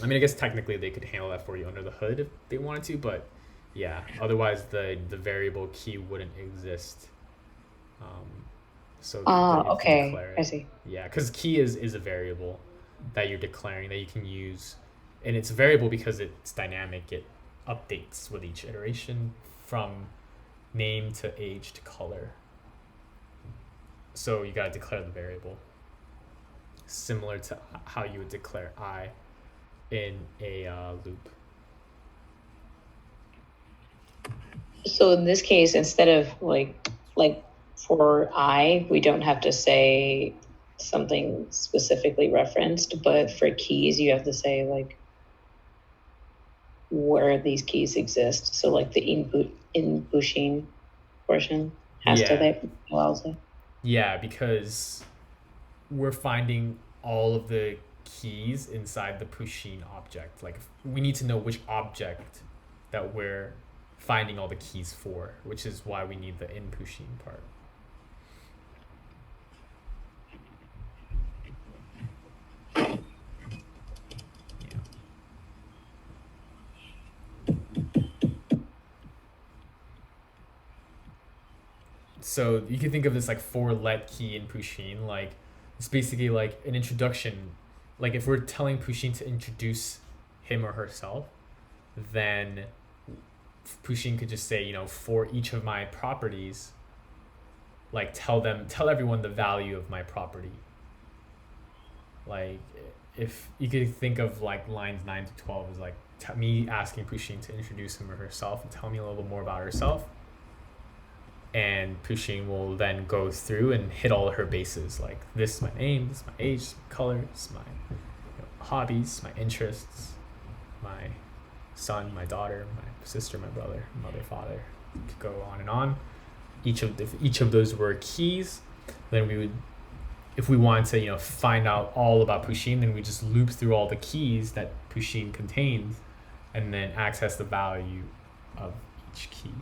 I mean, I guess technically they could handle that for you under the hood if they wanted to, but yeah, otherwise the variable key wouldn't exist. So then you have to Okay, declare I it. see. Yeah, because key is a variable that you're declaring that you can use, and it's a variable because it's dynamic. It updates with each iteration from name to age to color. So you gotta declare the variable, similar to how you would declare I in a loop. So in this case, instead of like for I, we don't have to say something specifically referenced, but for keys, you have to say like where these keys exist. So like the in Pusheen portion has to Yeah. that allows it. Yeah, because we're finding all of the keys inside the Pusheen object. Like we need to know which object that we're finding all the keys for, which is why we need the in Pusheen part. So you can think of this like for let key in Pusheen, like it's basically like an introduction. Like if we're telling Pusheen to introduce him or herself, then Pusheen could just say, you know, for each of my properties, like tell everyone the value of my property. Like if you could think of like lines 9 to 12 as like me asking Pusheen to introduce him or herself and tell me a little bit more about herself. And Pusheen will then go through and hit all of her bases. Like this is my name, this is my age, this is my color, this is my hobbies, my interests, my son, my daughter, my sister, my brother, mother, father. To go on and on. Each of those were keys. Then we would, if we wanted to, you know, find out all about Pusheen, then we just loop through all the keys that Pusheen contains, and then access the value of each key.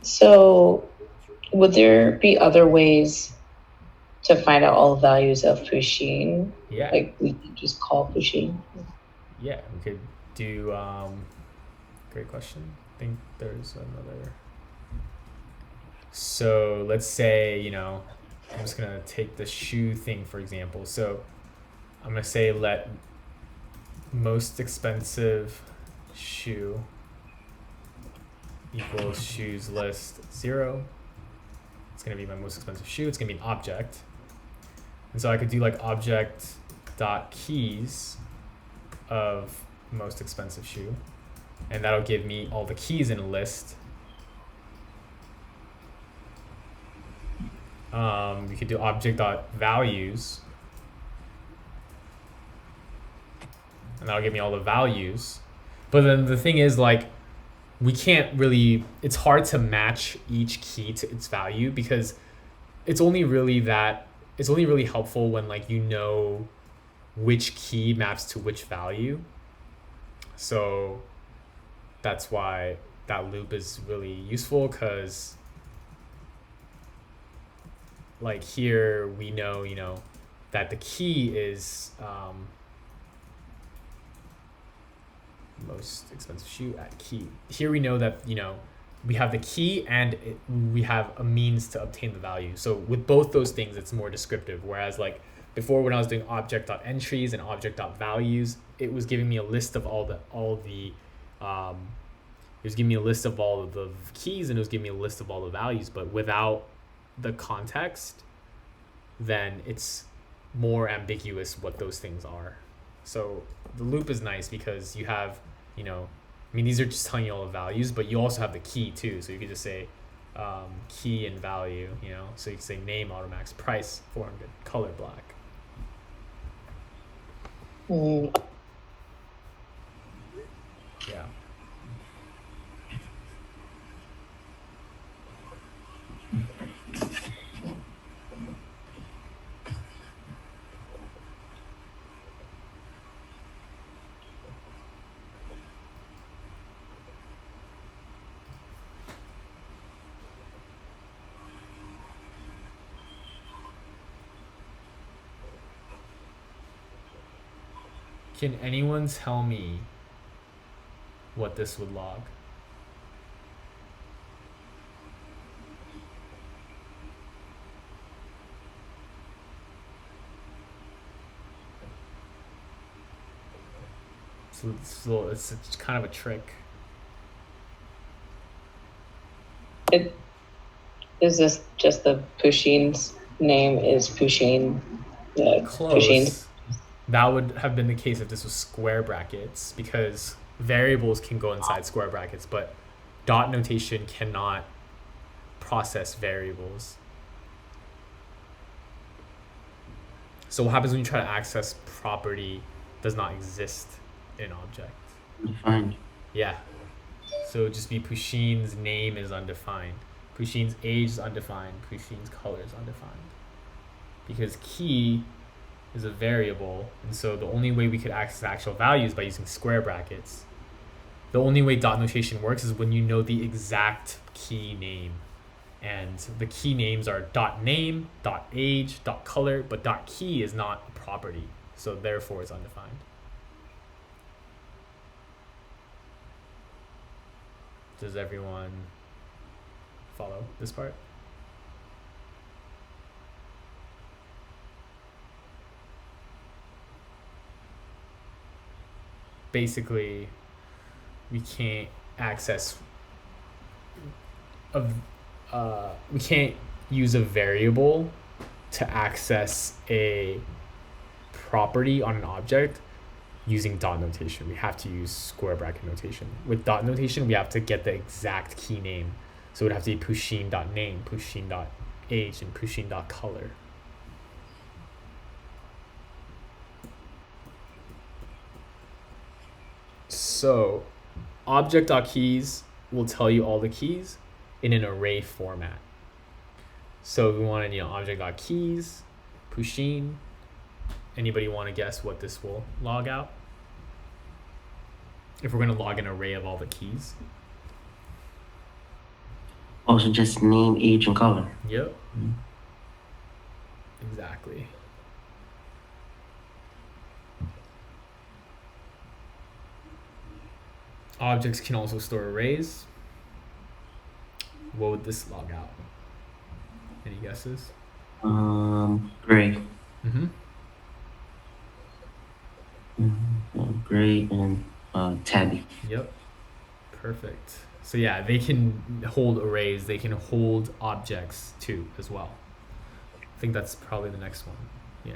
So would there be other ways to find out all the values of Pusheen? Yeah. Like we could just call Pusheen? Yeah, we could do, great question. I think there's another. So let's say, you know, I'm just going to take the shoe thing, for example. So I'm going to say let most expensive shoe equals shoes list 0. It's going to be my most expensive shoe. It's going to be an object. And so I could do like object dot keys of most expensive shoe. And that'll give me all the keys in a list. We could do object dot values. And that'll give me all the values. But then the thing is, like, we can't really, it's hard to match each key to its value because it's only really helpful when like you know which key maps to which value. So that's why that loop is really useful, because like here we know, you know, that the key is most expensive shoe at key. Here we know that, you know, we have the key and we have a means to obtain the value. So with both those things, it's more descriptive. Whereas like before, when I was doing object.entries and object.values, it was giving me a list of it was giving me a list of all of the keys and it was giving me a list of all the values. But without the context, then it's more ambiguous what those things are. So the loop is nice because you have, you know, I mean, these are just telling you all the values, but you also have the key too. So you could just say key and value, you know, so you can say name, automax, price, 400, color, black. Yeah. Can anyone tell me what this would log? So it's kind of a trick. Is this just the Pusheen's name is Pusheen? Close. That would have been the case if this was square brackets, because variables can go inside square brackets, but dot notation cannot process variables. So what happens when you try to access property does not exist in object? Defined. Yeah. So it would just be Pusheen's name is undefined. Pusheen's age is undefined. Pusheen's color is undefined. Because key is a variable, and so the only way we could access actual values by using square brackets. The only way dot notation works is when you know the exact key name. And the key names are dot name, dot age, dot color, but dot key is not a property, so therefore it's undefined. Does everyone follow this part? Basically, we can't access we can't use a variable to access a property on an object using dot notation. We have to use square bracket notation. With dot notation, we have to get the exact key name. So it would have to be Pusheen.name, Pusheen.age, and Pusheen.color. So object.keys will tell you all the keys in an array format. So we want to, object.keys, Pusheen. Anybody want to guess what this will log out? If we're going to log an array of all the keys. Oh, so just name, age, and color. Yep. Exactly. Objects can also store arrays. What would this log out? Any guesses? Gray. Mm-hmm. Gray and tabby. Yep. Perfect. So yeah, they can hold arrays. They can hold objects too as well. I think that's probably the next one. Yeah.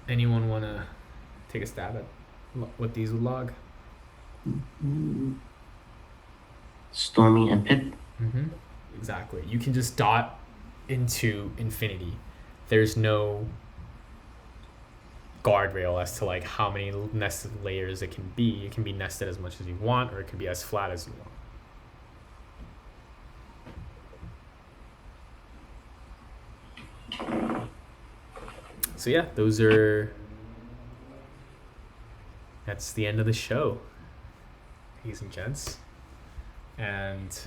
Anyone want to take a stab at what these would log? Stormy and Pip. Mm-hmm. Exactly. You can just dot into infinity. There's no guardrail as to like how many nested layers it can be. It can be nested as much as you want, or it can be as flat as you want. So yeah, that's the end of the show, ladies and gents. And